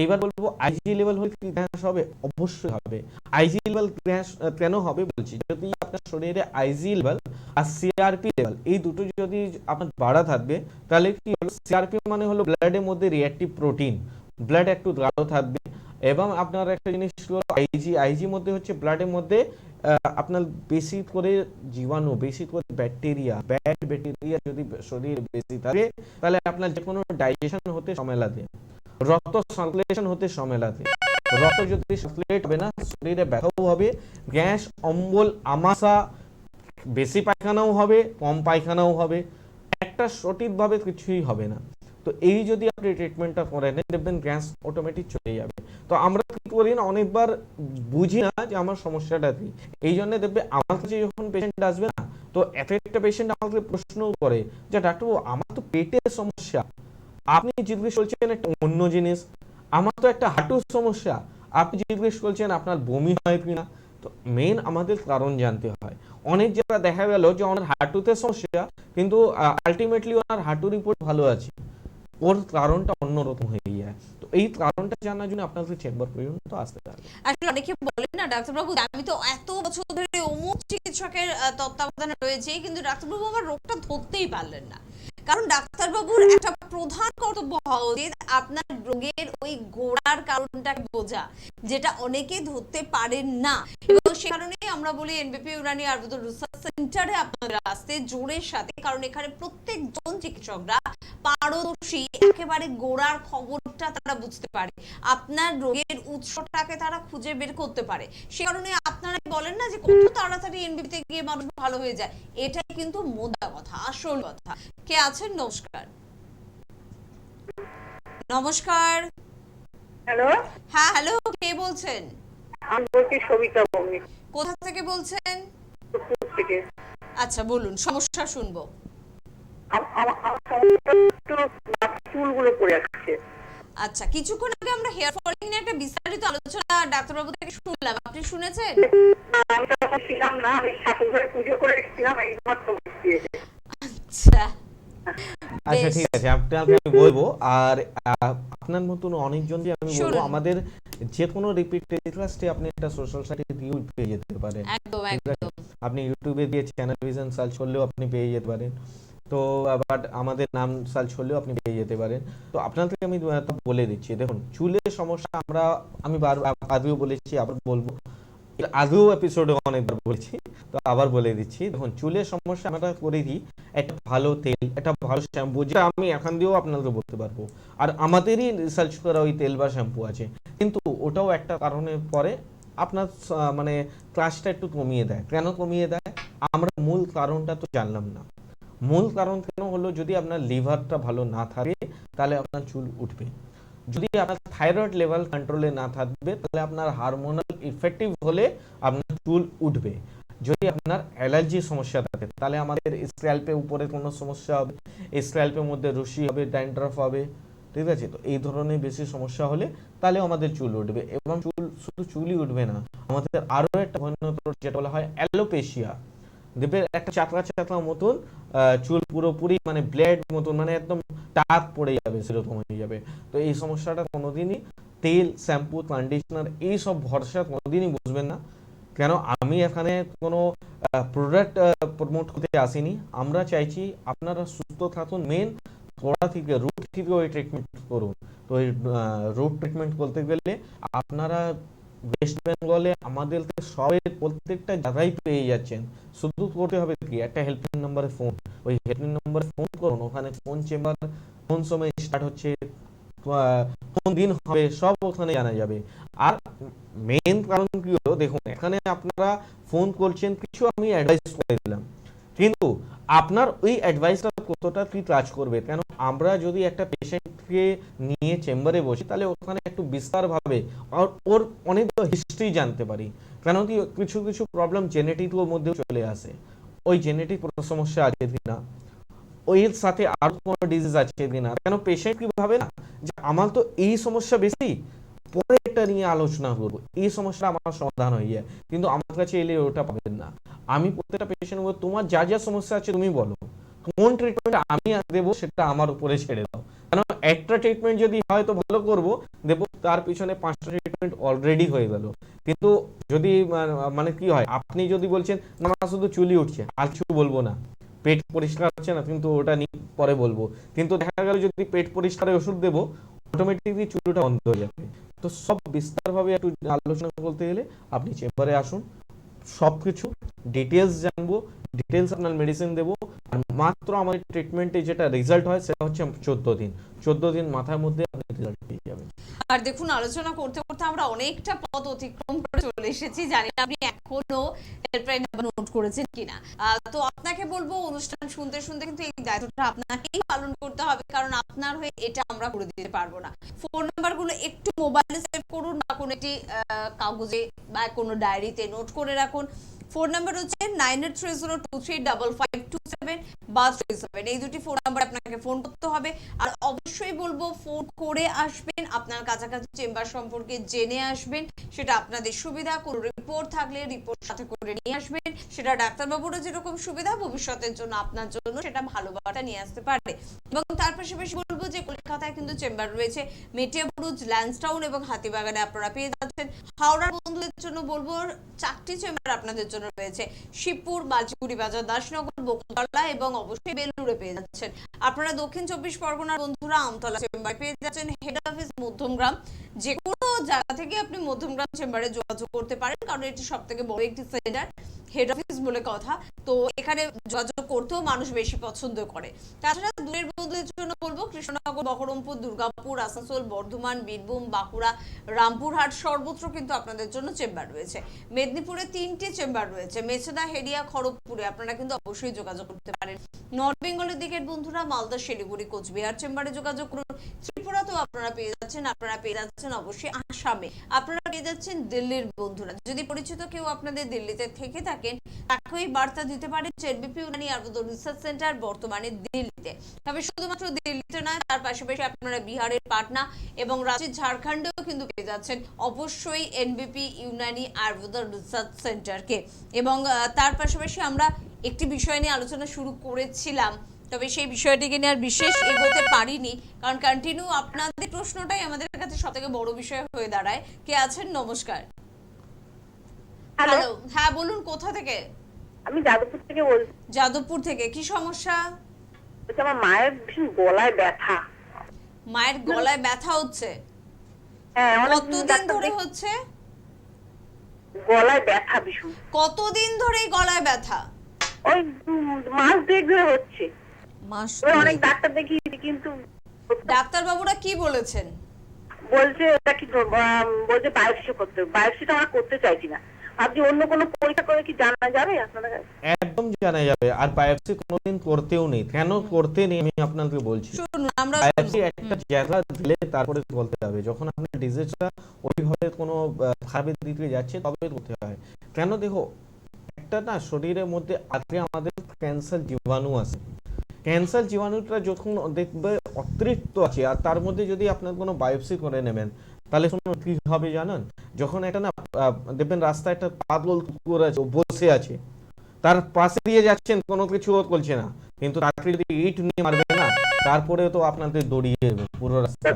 এইবার বলবো আইজি লেভেল হলে কি গ্যাস হবে? অবশ্যই হবে। আইজি লেভেল গ্যাস কেন হবে বলছি, যদি আপনার শরীরে আইজি লেভেল আর সিআরপি লেভেল এই দুটো যদি আপনার বাড়া থাকবে, তাহলে কি হলো, সিআরপি মানে হলো ব্লাডের মধ্যে রিঅ্যাক্টিভ প্রোটিন, ব্লাড একটু গাঢ় থাকবে। এবং আপনার একটা জিনিস হলো আইজি মধ্যে হচ্ছে ব্লাডের মধ্যে আপনার বেশি করে জীবাণু, বেশি করে ব্যাকটেরিয়া, ব্যাড ব্যাকটেরিয়া যদি শরীরে বেশি থাকে, তাহলে আপনার যে কোনো ডাইজেশন হতে সময় লাগে, রক্ত সার্কুলেশন হতে সময় লাগে। রক্ত যদি সার্কুলেট হবে না, শরীরে ব্যথাও হবে, গ্যাস, অম্বল, আমাশা, বেশি পায়খানাও হবে, কম পায়খানাও হবে, একটা সঠিকভাবে কিছুই হবে না। তো এই যদি আপনি ট্রিটমেন্টটা করেন, দেখবেন গ্যাস অটোমেটিক চলে যাবে। তো আমরা কি করি না, অনেকবার বুঝি না যে আমার সমস্যাটা কি। এই জন্য দেখবে আমার কাছে যখন পেশেন্ট আসবে না, তো এত একটা পেশেন্ট আমাকে প্রশ্ন করে যে ডাক্তারবাবু আমার তো পেটের সমস্যা, আপনি জিজ্ঞেস করছেন একটা অন্য জিনিস। আমার তো একটা হাঁটুর সমস্যা, আপনি জিজ্ঞেস করছেন আপনার বমি হয় কিনা। তো মেন আমাদের কারণ জানতে হয়। অনেক জায়গা দেখা গেল যে ওনার হাঁটুতে সমস্যা, কিন্তু আলটিমেটলি ওনার হাঁটুর রিপোর্ট ভালো আছে, ওর কারণটা অন্যরকম হয়ে যায়। তো এই কারণটা জানার জন্য আপনাকে চেম্বার পর্যন্ত আসতে হবে। আসলে অনেকে বলেন না ডাক্তারবাবু, আমি তো এত বছর ধরে অমুক চিকিৎসকের তত্ত্বাবধানে রয়েছে, কিন্তু ডাক্তারবাবু আমার রোগটা ধরতেই পারলেন না। কারণ ডাক্তারবাবুর একটা প্রধান কর্তব্য হওয়া উচিত আপনার রোগের ওই গোড়ার কারণটা বোঝা, যেটা অনেকে ধরতে পারেন না। এবং সে কারণেই আমরা বলি এনবিপি ইউনানি আয়ুর্বেদ রিসার্চ সেন্টারে আপনাদের আসতে জোরের সাথে, কারণ এখানে প্রত্যেকজন চিকিৎসকরা পারদর্শী, একেবারে গোড়ার খবরটা তারা বুঝতে পারে, আপনার রোগের উৎসটাকে তারা খুঁজে বের করতে পারে। সে কারণে আপনারা বলেন না যে কত তাড়াতাড়ি এনবিপিতে গিয়ে মানুষ ভালো হয়ে যায়, এটাই কিন্তু মোদ্দা কথা, আসল কথা। কে আছেন? নমস্কার। নমস্কার। হ্যালো, হ্যাঁ হ্যালো, কে বলছেন? আমি বলছি সবিতা ভৌমিক, কোথা থেকে বলছেন? পুকুর থেকে। আচ্ছা বলুন, সমস্যা শুনবো। আমার সমস্যা একটু চুলগুলো পড়ে যাচ্ছে। আচ্ছা, কিছুক্ষণ আগে আমরা হেয়ার ফলিং নিয়ে একটা বিস্তারিত আলোচনা ডাক্তারবাবু থেকে শুনলাম, আপনি শুনেছেন? আমি তো তখন ছিলাম না, আমি ঠাকুর ঘরে পুজো করে এসেছিলাম, এই মাত্র দিয়েছে। আচ্ছা আচ্ছা বেশ। ঠিক আছে, আপনাকে আমি বলবো। আর আপনার মতন অনেকজনকে আমি বলবো, শুনুন। আমাদের যে কোনো রিপিট টেলিকাস্টে আপনি একটা সোশ্যাল সাইটে দিয়েও পেয়ে যেতে পারেন। একদম ঠিক আছে? একদম। আপনি ইউটিউবে দিয়ে চ্যানেল ভিশন সার্চ করলেও আপনি পেয়ে যেতে পারেন। তো বাট আমাদের নাম সার্চ করলেও আপনি পেয়ে যেতে পারেন। তো আপনাদেরকে আমি বলে দিচ্ছি, দেখুন চুলের সমস্যা আমি আগেও বলেছি, আবার বলবো, এর আগেও এপিসোডে অনেকবার বলেছি, তো আবার বলে দিচ্ছি। দেখুন চুলের সমস্যা আমরা করে দিই একটা ভালো তেল, একটা ভালো শ্যাম্পু, যেটা আমি এখান দিয়েও আপনাকে বলতে পারবো, আর আমাদেরই রিসার্চ করা ওই তেল বা শ্যাম্পু আছে, কিন্তু ওটাও একটা কারণে পরে আপনার মানে ক্লাসটা একটু কমিয়ে দেয়। কেন কমিয়ে দেয়, আমরা মূল কারণটা তো জানলাম না। মূল কারণ কেন হলো, যদি আপনার লিভারটা ভালো না থাকে তাহলে আপনার চুল উঠবে। যদি আপনার থাইরয়েড লেভেল কন্ট্রোলে না থাকবে তাহলে আপনার হারমোনাল ইফেক্টিভ হলে আপনার চুল উঠবে। যদি আপনার অ্যালার্জির সমস্যা থাকে তাহলে আমাদের স্ক্যাল্পে উপরে কোনো সমস্যা হবে, স্ক্যাল্পের মধ্যে রুশি হবে, ড্যান্ড্রাফ হবে, ঠিক আছে? তো এই ধরনের বেশি সমস্যা হলে তাহলে আমাদের চুল উঠবে। এবং চুল শুধু চুলই উঠবে না, আমাদের আরও একটা ভয়ানক রোগ যেটা বলা হয় অ্যালোপেশিয়া। দেখবেন একটা চাকরা চাকরা মতন চুল পুরোপুরি মানে ব্লেড মতন, মানে একদম টাক পড়ে যাবে, সেরকম হয়ে যাবে। তো এই সমস্যাটা কোনোদিনই তেল, শ্যাম্পু, কন্ডিশনার এইসব ভরসা কোনোদিনই বুঝবেন না। কেন আমি এখানে কোনো প্রোডাক্ট প্রমোট করতে আসিনি। আমরা চাইছি আপনারা সুস্থ থাকুন, মেন গোড়া থেকে রুট থেকে ওই ট্রিটমেন্ট করুন। তো এই রুট ট্রিটমেন্ট করতে গেলে আপনারা ওয়েস্ট বেঙ্গলে আমাদেরকে সবের প্রত্যেকটা জায়গায় পেয়ে যাচ্ছেন। শুধু করতে হবে কি, একটা হেল্পলাইন নম্বরে ফোন, ওই হেল্পলাইন নম্বরে ফোন করুন, ওখানে কোন চেম্বার কোন সময় স্টার্ট হচ্ছে, কোন দিন হবে, সব ওখানে জানা যাবে। আর মেন কারণ কি হলো, দেখুন এখানে আপনারা ফোন করছেন, কিছু আমি অ্যাডভাইস করে দিলাম, কিন্তু আপনার ওই অ্যাডভাইসটা কতটা কি কাজ করবে। কেন আমরা যদি একটা পেশেন্টকে নিয়ে চেম্বারে বসি, তাহলে ওখানে একটু বিস্তারভাবে ওর অনেক হিস্ট্রি জানতে পারি। কেন কি কিছু কিছু প্রবলেম জেনেটিকের মধ্যে চলে আসে, ওই জেনেটিক কোনো সমস্যা আছে কিনা, ওই সাথে আর কোনো ডিজিজ আছে কিনা। কেন পেশেন্ট কি ভাবে না যে আমার তো এই সমস্যা বেশি, পরে এটা নিয়ে আলোচনা করবো, এই সমস্যা আমার সমাধান হয়ে যায়, কিন্তু আমার কাছে এলে ওটা পাবেন না। আমি প্রত্যেকটা পেশেন্ট বলবো, তোমার যা যা সমস্যা আছে তুমি বলো, কোন ট্রিটমেন্ট আমি দেবো সেটা আমার উপরে ছেড়ে দাও। কারণ একটা ট্রিটমেন্ট যদি হয় তো ভালো করবো, দেবো, তার পিছনে 5টা ট্রিটমেন্ট অলরেডি হয়ে গেল। কিন্তু যদি মানে কি হয়, আপনি যদি বলছেন না আমার শুধু চুলই উঠছে আর কিছু বলবো না, পেট পরিষ্কার হচ্ছে না, কিন্তু ওটা নিয়ে পরে বলবো, কিন্তু দেখা গেল যদি পেট পরিষ্কারের ওষুধ দেবো, অটোমেটিকলি চুলটা বন্ধ হয়ে যাবে। তো সব বিস্তারভাবে একটু আলোচনা করতে গেলে আপনি চেম্বারে আসুন, সবকিছু ডিটেলস জানবো, ডিটেলস আপনার মেডিসিন দেবো। আর মাত্র আমাদের ট্রিটমেন্টে যেটা রেজাল্ট হয় সেটা হচ্ছে 14 দিন মাথার মধ্যে আপনি রেজাল্ট পেয়ে যাবেন। আর দেখুন, আলোচনা করতে করতে আমরা অনেকটা পথ অতিক্রম করে চলে এসেছি। জানি না আপনি এখনো হেল্পলাইন নাম্বার নোট করেছেন কিনা। তো আপনাকে বলবো, অনুষ্ঠান শুনতে শুনতে কিন্তু এই দায়িত্বটা আপনাকেই পালন করতে হবে, কারণ আপনার হয়ে এটা আমরা করে দিতে পারবো না। ফোন নাম্বারগুলো একটু মোবাইলে সেভ করুন বা কোনো একটি কাগজে বা কোনো ডায়েরিতে নোট করে রাখুন। ফোন নাম্বার হচ্ছে 9830235527 বা 37। এই দুটি ফোন নাম্বার আপনাকে ফোন করতে হবে। আর অবশ্যই বলবো, ফোন করে আসবেন, আপনার কাছাকাছি চেম্বার সম্পর্কে জেনে আসবেন। সেটা আপনাদের সুবিধা, কোনো রিপোর্ট থাকলে রিপোর্ট সাথে করে নিয়ে আসবেন। সেটা ডাক্তারবাবুরও যেরকম সুবিধা, ভবিষ্যতের জন্য আপনার জন্য সেটা ভালো বার্তা নিয়ে আসতে পারে। এবং তার পাশাপাশি বলবো যে কলকাতায় কিন্তু চেম্বার রয়েছে মেটিয়াবুরুজ, ল্যান্সটাউন এবং হাতিবাগানে আপনারা পেয়ে যাচ্ছেন। হাওড়ার বন্ধুদের জন্য বলবো 4টি চেম্বার আপনাদের জন্য রয়েছে, শিবপুর, বাজিগুড়ি বাজার, দাসনগর, বকুলতলা এবং অবশ্যই বেলুড়ে পেয়ে যাচ্ছেন। আপনারা দক্ষিণ 24 পরগনার বন্ধুরা আমতলা চেম্বার পেয়ে যাচ্ছেন। হেড অফিস মধ্যমগ্রাম, যে কোনো জায়গা থেকে আপনি মধ্যমগ্রাম চেম্বারে যোগাযোগ করতে পারেন, কারণ এটি সব থেকে বড় একটি সেন্টার, হেড অফিস বলে কথা। তো এখানে যোগাযোগ করতেও মানুষ বেশি পছন্দ করে। তাছাড়া দূরের বন্ধুদের জন্য বলবো, কৃষ্ণনগর, বহরমপুর, দুর্গাপুর, আসানসোল, বর্ধমান, বীরভূম, বাঁকুড়া, রামপুরহাট, সর্বত্র কিন্তু আপনাদের জন্য চেম্বার রয়েছে। মেদিনীপুরে 3টি চেম্বার রয়েছে, মেছেদা, হেডিয়া, খড়গপুরে আপনারা কিন্তু অবশ্যই যোগাযোগ করতে পারেন। নর্থ বেঙ্গলের দিকের বন্ধুরা মালদা, শিলিগুড়ি, কোচবিহার চেম্বারে যোগাযোগ করুন। ত্রিপুরাতেও আপনারা পেয়ে যাচ্ছেন অবশ্যই আসামে, আপনারা পেয়ে যাচ্ছেন দিল্লির বন্ধুরা। যদি পরিচিত কেউ আপনাদের দিল্লিতে থেকে থাকেন, তাকেই বার্তা দিতে পারেন এনবিপি ইউনানি আয়ুর্বেদ রিসার্চ সেন্টার বর্তমানে দিল্লিতে। তবে শুধুমাত্র দিল্লিতে নয়, তার পাশাপাশি আপনারা বিহারের পাটনা এবং রাজ্যের ঝাড়খণ্ডেও কিন্তু পেয়ে যাচ্ছেন অবশ্যই এনবিপি ইউনানি আয়ুর্বেদ রিসার্চ সেন্টারকে। এবং তার পাশাপাশি আমরা একটি বিষয় নিয়ে আলোচনা শুরু করেছিলাম, তবে সেই বিষয়টিকে নিয়ে আর বিশেষ এগোতে পারিনি, কারণ কন্টিনিউ আপনাদের প্রশ্নটাই আমাদের কাছে সবথেকে বড় বিষয় হয়ে দাঁড়ায়। কে আছেন? নমস্কার। হ্যালো, হ্যাঁ বলুন, কোথা থেকে? আমি যাদবপুর থেকে বলছি। যাদবপুর থেকে। কি সমস্যা? আমার মায়ের ভীষণ গলায় ব্যথা। মায়ের গলায় ব্যথা হচ্ছে? হ্যাঁ, কতদিন ধরে হচ্ছে? গলায় ব্যথা ভীষণ। কতদিন ধরে এই গলায় ব্যথা? ওই মাস 2 ধরে হচ্ছে। মাস অনেক ডাক্তার দেখিয়েছি, কিন্তু ডাক্তার বাবুরা কি বলেছেন? বলছে এটা কি বলছে বায়োপসি করতে। বায়োপসিটা আমরা করতে চাইছি না, ভাবছি অন্য কোনো পরীক্ষা করে কি জানা যাবে আপনাদের কাছে? একদম জানা যাবে। আর বায়োপসি কোনোদিন করতেও নেই। কেন করতে নেই আমি আপনাকে বলছি। শুনুন, আমরা বায়োপসি একটা জায়গা দিলে তারপরে বলতে হবে, যখন আপনার ডিজিজটা ওইভাবে কোনো ভাবে দিতে যাচ্ছে তবে করতে হয়। কেন দেখো, একটা না শরীরের মধ্যে আজকে আমাদের ক্যান্সার জীবাণু আছে, ক্যান্সার জীবাণুটা যখন দেখবে অতিরিক্ত আছে, আর তার মধ্যে যদি আপনার কোনো বায়োপসি করে নেবেন, তাহলে শুনুন কি হবে জানেন, যখন একটা না দেখবেন রাস্তায় একটা পাগল কুকুর আছে, বসে আছে, তার পাশে দিয়ে যাচ্ছেন, কোনো কিছু ও করছে না, কিন্তু তাকে যদি ইট নিয়ে মারবে না, তারপরে তো আপনাদের দড়িয়ে দেবে পুরো রাস্তা,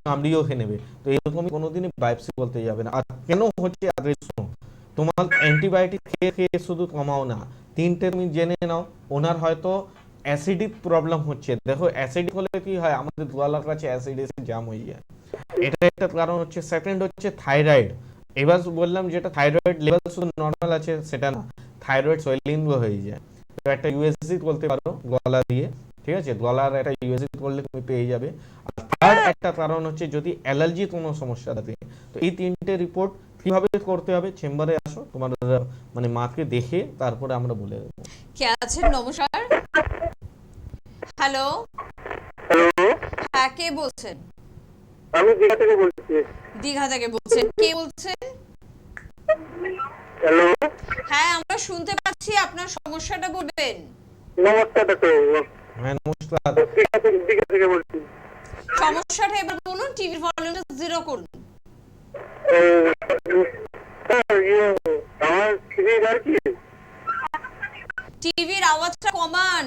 কামড়িয়েও খেয়ে নেবে। তো এরকমই কোনোদিনই বায়োপসি বলতে যাবে না। আর কেন হচ্ছে আগে শোনো, তোমার অ্যান্টিবায়োটিক খেয়ে খেয়ে শুধু কমাও না, তিনটে তুমি জেনে নাও। ওনার হয়তো অ্যাসিডিক প্রবলেম হচ্ছে। দেখো অ্যাসিডিক হলে কি হয়, আমাদের গলার কাছে অ্যাসিড এসে জাম হয়ে যায়, এটা একটা কারণ হচ্ছে। সেকেন্ড হচ্ছে থাইরয়েড। এবার বললাম যেটা থাইরয়েড লেভেল শুধু নর্মাল আছে সেটা না, থাইরয়েড সোয়েলিং হয়ে যায়। তো একটা ইউএসজি বলতে পারো গলা দিয়ে, ঠিক আছে, গলার একটা ইউএসজি করলে তুমি পেয়ে যাবে। আর থার্ড একটা কারণ হচ্ছে যদি অ্যালার্জি কোনো সমস্যা থাকে। তো এই তিনটে রিপোর্ট কিভাবে করতে হবে, চেম্বারে আসো, তোমার মানে মাকে দেখে তারপরে আমরা বলে দেবো। কে আছেন? নমস্কার। হ্যালো, হ্যালো, হ্যাঁ কে বলছেন? আমি দীঘা থেকে বলছি। দীঘা থেকে বলছেন, কে বলছেন? হ্যালো, হ্যাঁ আমরা শুনতে পাচ্ছি, আপনার সমস্যাটা বলবেন। নমস্কার ডাক্তার। হ্যাঁ নমস্কার। দীঘা থেকে বলছি। সমস্যাটা এবার বলুন, টিভির ভলিউমটা জিরো করুন। আমার ফ্রিজ আর কি টিভির আওয়াজটা কমান।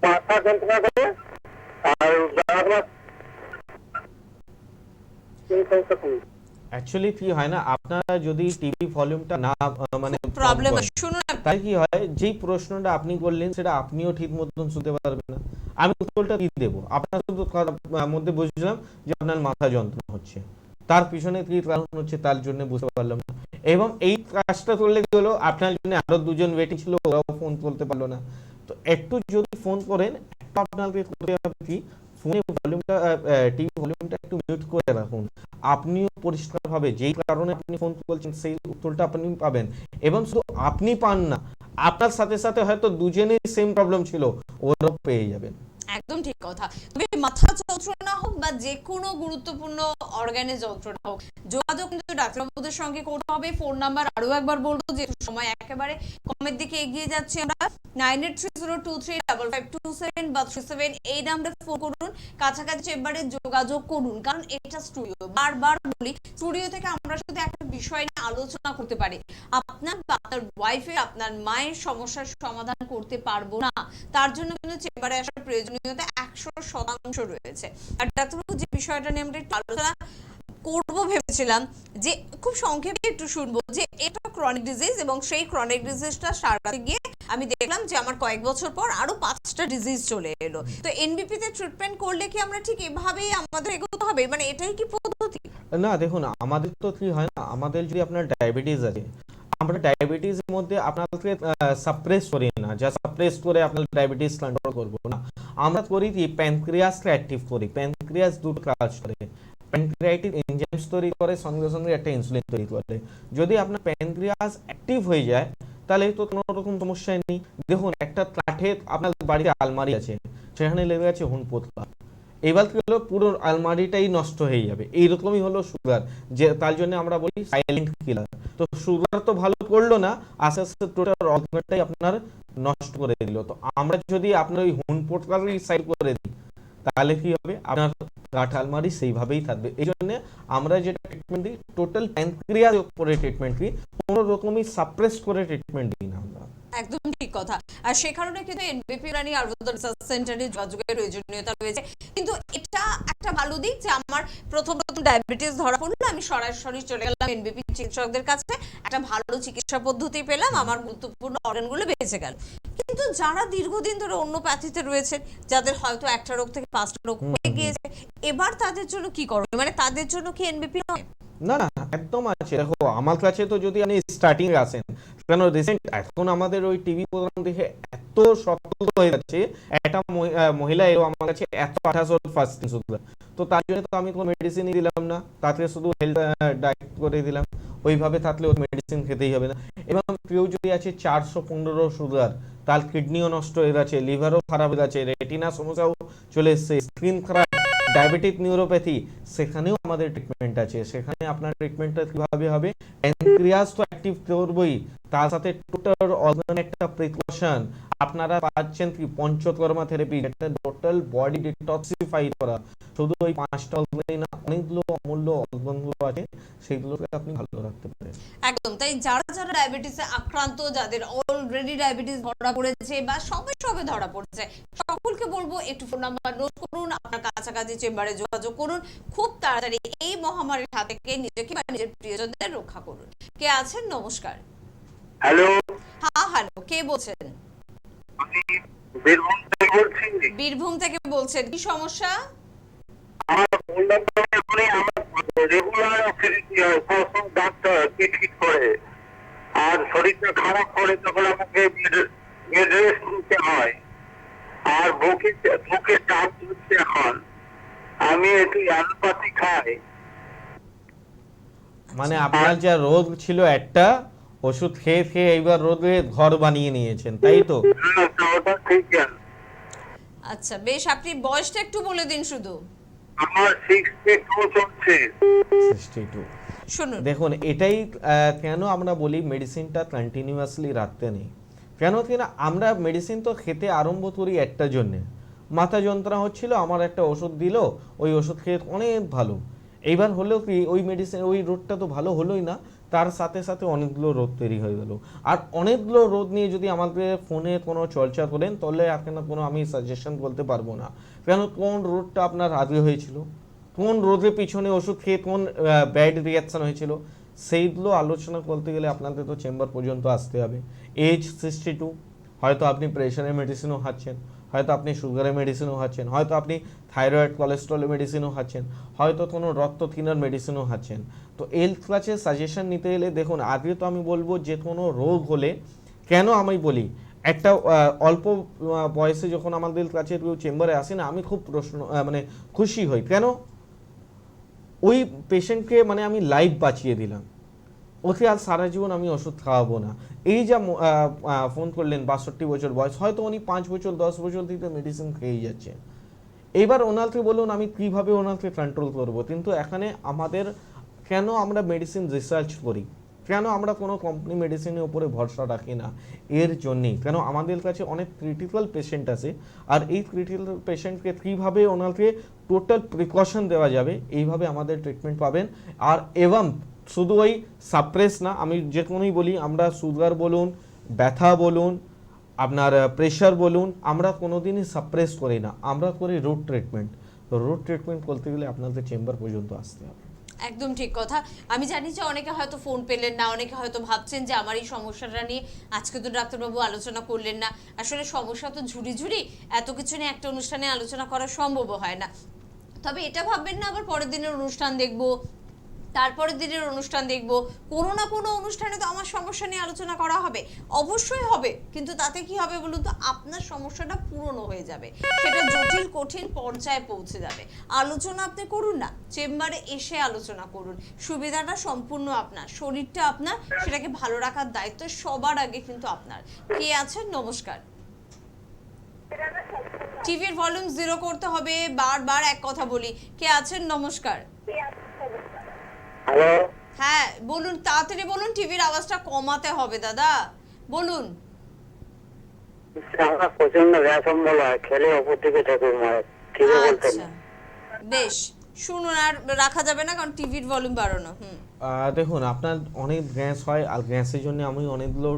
মাথা যন্ত্রণা করে আর অ্যাকচুয়ালি কি হয় না, আপনারা যদি টিভি ভলিউমটা না মানে প্রবলেম শুনুন না। তাই কি হয়, যেই প্রশ্নটা আপনি করলেন সেটা আপনিও ঠিক মতন শুনতে পারবেন না, আমি উত্তরটা কি দেবো? আপনার শুধু মধ্যে বুঝলাম যে আপনার মাথা যন্ত্রণা হচ্ছে, তার পিছনে কি কারণ হচ্ছে তার জন্য বুঝতে পারলাম না। এবং এই কাজটা করলে কি হলো, আপনার জন্য আরো দুজন ওয়েটিং ছিল, ওরাও ফোন করতে পারলো না। তো একটু যদি ফোন করেন, আপনাকে করতে হবে কি, ফোনে ভলিউমটা টিভি ভলিউমটা একটু মিউট করে রাখুন। আপনিও পরিষ্কারভাবে যেই কারণে আপনি ফোন করছেন সেই উত্তরটা আপনি পাবেন। এবং শুধু আপনি পান না, আপনার সাথে সাথে হয়তো দুজনেই সেম প্রবলেম ছিল, ওরাও পেয়ে যাবেন। একদম ঠিক কথা। তবে মাথা যন্ত্রণা হোক বা যে কোনো গুরুত্বপূর্ণ অর্গানে যন্ত্রণা হোক, যোগাযোগ কিন্তু ডাক্তারবাবুদের সঙ্গে করতে হবে। ফোন নাম্বার আরো একবার বলবো, যে সময় একেবারে কমের দিকে এগিয়ে যাচ্ছে আমরা। 9830235527 বা 37 এই নাম্বারে ফোন করুন, কাছাকাছি চেম্বারে যোগাযোগ করুন। কারণ এটা স্টুডিও, বারবার বলি, স্টুডিও থেকে আমরা শুধু একটা বিষয় নিয়ে আলোচনা করতে পারি, আপনার বা আপনার ওয়াইফের, আপনার মায়ের সমস্যার সমাধান করতে পারবো না। তার জন্য কিন্তু চেম্বারে আসার প্রয়োজনীয়তা 100% রয়েছে। আর ডাক্তারবাবু যে বিষয়টা নিয়ে আমরা একটু আলোচনা করবো ভেবেছিলাম, যে খুব সংক্ষেপে একটু শুনবো, যে এটা ক্রনিক ডিজিজ, এবং সেই ক্রনিক ডিজিজটা সারাতে গিয়ে আমি দেখলাম যে আমার কয়েক বছর পর আরো 5টা ডিজিজ চলে এলো। তো এনবিপি তে ট্রিটমেন্ট করলে কি আমরা ঠিক এভাবেই আমাদের এগোতে হবে, মানে এটাই কি পদ্ধতি? না দেখুন, আমাদের তো কি হয় না, আমাদের যদি আপনার ডায়াবেটিস আছে, আমরা ডায়াবেটিসের মধ্যে আপনাকে সাপ্রেস করি না, যা সাপ্রেস করে আপনার ডায়াবেটিস কন্ট্রোল করবো না। আমরা করি কি, প্যানক্রিয়াসকে অ্যাক্টিভ করি। প্যানক্রিয়াস দুটো কাজ করে, প্যানক্রিয়াটিক এনজাইমস তৈরি করে, সঙ্গে সঙ্গে একটা ইনসুলিন তৈরি করে। যদি আপনার প্যানক্রিয়াস অ্যাক্টিভ হয়ে যায় তাহলে তো কোনো রকম সমস্যাই নেই। দেখুন, একটা কাঠের আপনার বাড়িতে আলমারি আছে, সেখানে লেগে আছে হুন পোতলা, এবার কি হলো, পুরো আলমারিটাই নষ্ট হয়ে যাবে। এইরকমই হলো সুগার, যে তার জন্য আমরা বলি সাইলেন্ট কিলার। তো সুগার তো ভালো করলো না, আস্তে আস্তে টোটাল অর্গানটাই আপনার নষ্ট করে দিল। তো আমরা যদি আপনার ওই হুন পোতলারই সাইড করে দিই, তাহলে কি হবে, আপনার কাঠ আলমারি সেইভাবেই থাকবে। এই জন্য আমরা যেটা ট্রিটমেন্ট দিই, টোটাল প্যানক্রিয়ার উপরে ট্রিটমেন্ট দিই, কোনো রকমই সাপ্রেস করে ট্রিটমেন্ট দিই না আমরা। একদম ঠিক কথা। আর সে কারণে কিন্তু এনবিপি রানী আয়ুর্বেদ রিসার্চ সেন্টারে যোগাযোগের প্রয়োজনীয়তা রয়েছে। কিন্তু এটা একটা ভালো দিক যে আমার প্রথম ডায়াবেটিস ধরা পড়লো, আমি সরাসরি চলে গেলাম এনবিপি চিকিৎসকদের কাছে, একটা ভালো চিকিৎসা পদ্ধতি পেলাম, আমার গুরুত্বপূর্ণ অর্গানগুলো বেঁচে গেল। কিন্তু যারা দীর্ঘদিন ধরে অন্য প্যাথিতে রয়েছে, যাদের হয়তো একটা রোগ থেকে 5টা রোগ হয়ে গিয়েছে, এবার তাদের জন্য কি করবে, মানে তাদের জন্য কি এনবিপি নয়? না না, একদম আছে। দেখো আমার কাছে তো যদি আপনি স্টার্টিং আসেন, কেন রিসেন্ট এখন আমাদের ওই টিভি প্রোগ্রাম দেখে এত সতর্ক হয়ে যাচ্ছে, একটা মহিলা এলো আমার কাছে, এত 28 ফাস্টিং সুগার। তো তার জন্য তো আমি কোনো মেডিসিনই দিলাম না, তাতে শুধু হেলথ ডায়েট করে দিলাম, ওইভাবে থাকলে ওর মেডিসিন খেতেই হবে না। এবং কেউ যদি আছে 415 সুগার, তার কিডনিও নষ্ট হয়ে গেছে, লিভারও খারাপ হয়ে গেছে, রেটিনা সমস্যাও চলে এসছে, স্কিন খারাপ, ডায়াবেটিক নিউরোপ্যাথি, সেখানেও আমাদের ট্রিটমেন্ট আছে। সেখানে আপনার ট্রিটমেন্টটা কিভাবে হবে, প্যানক্রিয়াস তো অ্যাক্টিভ করবই, তার সাথে টোটাল অর্গান একটা প্রিকশন আপনারা পাচ্ছেন কি, পঞ্চকর্মা থেরাপি, যেটা টোটাল বডি ডিটক্সিফাই করা। শুধু ওই 5টা অর্গানই না, অনেকগুলো অমূল্য অর্গানগুলো আছে আছে সেইগুলোকে আপনি ভালো রাখতে পারেন। একদম তাই, যারা যারা ডায়াবেটিসে আক্রান্ত, যাদের অলরেডি ডায়াবেটিস ধরা পড়েছে বা সবে ধরা পড়েছে, সকলকে বলবো একটু ফোন নাম্বার নোট করুন, আপনার কাছাকাছি চেম্বারে যোগাযোগ করুন, খুব তাড়াতাড়ি এই মহামারীর হাত থেকে নিজেকে বা নিজের প্রিয়জনদের রক্ষা করুন। কে আছেন? নমস্কার। হ্যালো, হ্যাঁ হ্যালো, কে বলছেন? আমি বীরভূম থেকে বলছি। বীরভূম থেকে বলছেন, কি সমস্যা? আমার বললাম তো এখনই আমার রেগুলার অ্যাসিডিটি হয়, সব ডাক্তার ঠিক করে, আর শরীরটা খারাপ করে তখন আমাকে বেড রেস্ট নিতে হয়, আর বুকে চাপ দিচ্ছে। এখন আমি একটু অ্যালোপ্যাথি খাই। মানে আপনার যা রোগ ছিল একটা, ওষুধ খেয়ে খেয়ে এইবার রোগে ঘর বানিয়ে নিয়েছেন, তাই তো? হ্যাঁ, ওটা ঠিক আছে। আচ্ছা বেশ, আপনি বয়সটা একটু বলে দিন শুধু। আমার 62 চলছে। 62। শুনুন, দেখুন এটাই কেন আমরা বলি মেডিসিনটা কন্টিনিউয়াসলি রাখতে নেই। কেন কিনা আমরা মেডিসিন তো খেতে আরম্ভ করি একটা জন্যে, মাথা যন্ত্রণা হচ্ছিল, আমার একটা ওষুধ দিল, ওই ওষুধ খেয়ে অনেক ভালো। এইবার হলো কি, ওই মেডিসিন ওই রোগটা তো ভালো হলোই না, তার সাথে সাথে অনেকগুলো রোগ তৈরি হয়ে গেল। আর অনেকগুলো রোগ নিয়ে যদি আমাদের ফোনে কোনো চর্চা করেন, তাহলে এখন কোনো আমি সাজেশন বলতে পারবো না। কেন, কোন রোগটা আপনার আগে হয়েছিল, কোন রোগের পিছনে ওষুধ খেয়ে কোন ব্যাড রিয়াকশন হয়েছিল, সেইগুলো আলোচনা করতে গেলে আপনাদের তো চেম্বার পর্যন্ত আসতে হবে। এজ 62, হয়তো আপনি প্রেশারের মেডিসিনও খাচ্ছেন, হয়তো আপনি সুগারের মেডিসিনও খাচ্ছেন, হয়তো আপনি থাইরয়েড কোলেস্ট্রলের মেডিসিনও খাচ্ছেন, হয়তো কোনো রক্ত থিনার মেডিসিনও খাচ্ছেন। তো হেলথ ক্লাসের সাজেশন নিতে এলে দেখুন, আগে তো আমি বলবো যে কোনো রোগ হলে, কেন আমি বলি একটা অল্প বয়সে যখন আমাদের কাছে কেউ চেম্বারে আসে না, আমি খুব মানে খুশি হই। কেন, ওই পেশেন্টকে মানে আমি লাইফ বাঁচিয়ে দিলাম, ওকে আর সারা জীবন আমি ওষুধ খাওয়াবো না। এই যা ফোন করলেন 62 বছর বয়স, হয়তো উনি 5 বছর 10 বছর থেকে মেডিসিন খেয়েই যাচ্ছেন। এইবার ওনাকে বলুন আমি কিভাবে ওনাকে কন্ট্রোল করব। কিন্তু এখানে আমাদের, কেন আমরা মেডিসিন রিসার্চ করি, কেন আমরা কোনো কোম্পানি মেডিসিনের উপরে ভরসা রাখি না, এর জন্যেই। কেন আমাদের কাছে অনেক ক্রিটিক্যাল পেশেন্ট আছে, আর এই ক্রিটিক্যাল পেশেন্টকে কীভাবে ওনাকে টোটাল প্রিকশন দেওয়া যাবে, এইভাবে আমাদের ট্রিটমেন্ট পাবেন। আর এবং শুধু ওই সাপ্রেস না, আমি যে কোনোই বলি, আমরা সুগার বলুন, ব্যথা বলুন, আপনার প্রেশার বলুন, আমরা কোনোদিনই সাপ্রেস করি না, আমরা করি রুট ট্রিটমেন্ট। তো রুট ট্রিটমেন্ট করতে গেলে আপনাদের চেম্বার পর্যন্ত আসতে হবে। একদম ঠিক কথা। আমি জানি যে অনেকে হয়তো ফোন পেলেন না, অনেকে হয়তো ভাবছেন যে আমার এই সমস্যাটা নিয়ে আজকে তো ডাক্তারবাবু আলোচনা করলেন না। আসলে সমস্যা তো ঝুড়ি ঝুড়ি, এত কিছু নিয়ে একটা অনুষ্ঠানে আলোচনা করা সম্ভব হয় না। তবে এটা ভাববেন না আবার পরের দিনের অনুষ্ঠান দেখবো, তারপরের দিনের অনুষ্ঠান দেখবো, কোনো না কোনো অনুষ্ঠানে তো আমার সমস্যা নিয়ে আলোচনা করা হবে, অবশ্যই হবে। কিন্তু তাতে কি হবে বলুন তো, আপনার সমস্যাটা পুরনো হয়ে যাবে, সেটা জটিল কঠিন পর্যায়ে পৌঁছে যাবে। আলোচনা আপনি করুন না, চেম্বারে এসে আলোচনা করুন, সুবিধাটা সম্পূর্ণ আপনার, শরীরটা আপনার, সেটাকে ভালো রাখার দায়িত্ব সবার আগে কিন্তু আপনার। কে আছেন? নমস্কার। টিভির ভলিউম 0 করতে হবে, বারবার এক কথা বলি। কে আছেন? নমস্কার। হ্যালো, হ্যাঁ বলুন, তাড়াতাড়ি বলুন, টিভির আওয়াজটা কমাতে হবে দাদা, বলুন। আমার প্রচন্ড গ্যাস অম্বল হয়, খেলে ওপর থেকে ঠাকুর মারে, ঠিক বলতেন। আচ্ছা বেশ, শুনুন, আর রাখা যাবে না কারণ টিভির ভলিউম বাড়ানো। দেখুন আপনার অনেক গ্যাস হয়, আর গ্যাসের জন্য আমি অনেকগুলো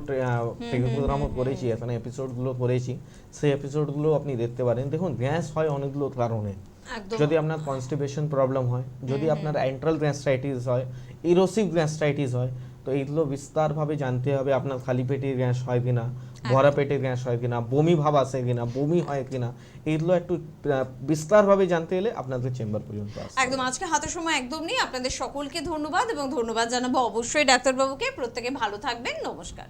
টেলিগ্রামও করেছি, এখানে এপিসোডগুলো করেছি, সেই এপিসোডগুলো আপনি দেখতে পারেন। দেখুন গ্যাস হয় অনেকগুলো কারণে, একদম। যদি আপনার কনস্টিপেশন প্রবলেম হয়, যদি আপনার এন্ট্রাল গ্যাস্ট্রাইটিস হয়, ইরোসিভ গ্যাস্ট্রাইটিস হয়, তো এইগুলো বিস্তারভাবে জানতে হবে। আপনার খালি পেটে গ্যাস হয় কিনা, ভরা পেটে গ্যাস হয় কিনা, বমি ভাব আসে কিনা, বমি হয় কিনা, এইগুলো একটু বিস্তারভাবে জানতে হলে আপনাদের চেম্বার পর্যন্ত আসতে হবে। একদম, আজকে হাতে সময় একদম নেই। আপনাদের সকলকে ধন্যবাদ, এবং ধন্যবাদ জানাবো অবশ্যই ডাক্তারবাবুকে। প্রত্যেকে ভালো থাকবেন। নমস্কার।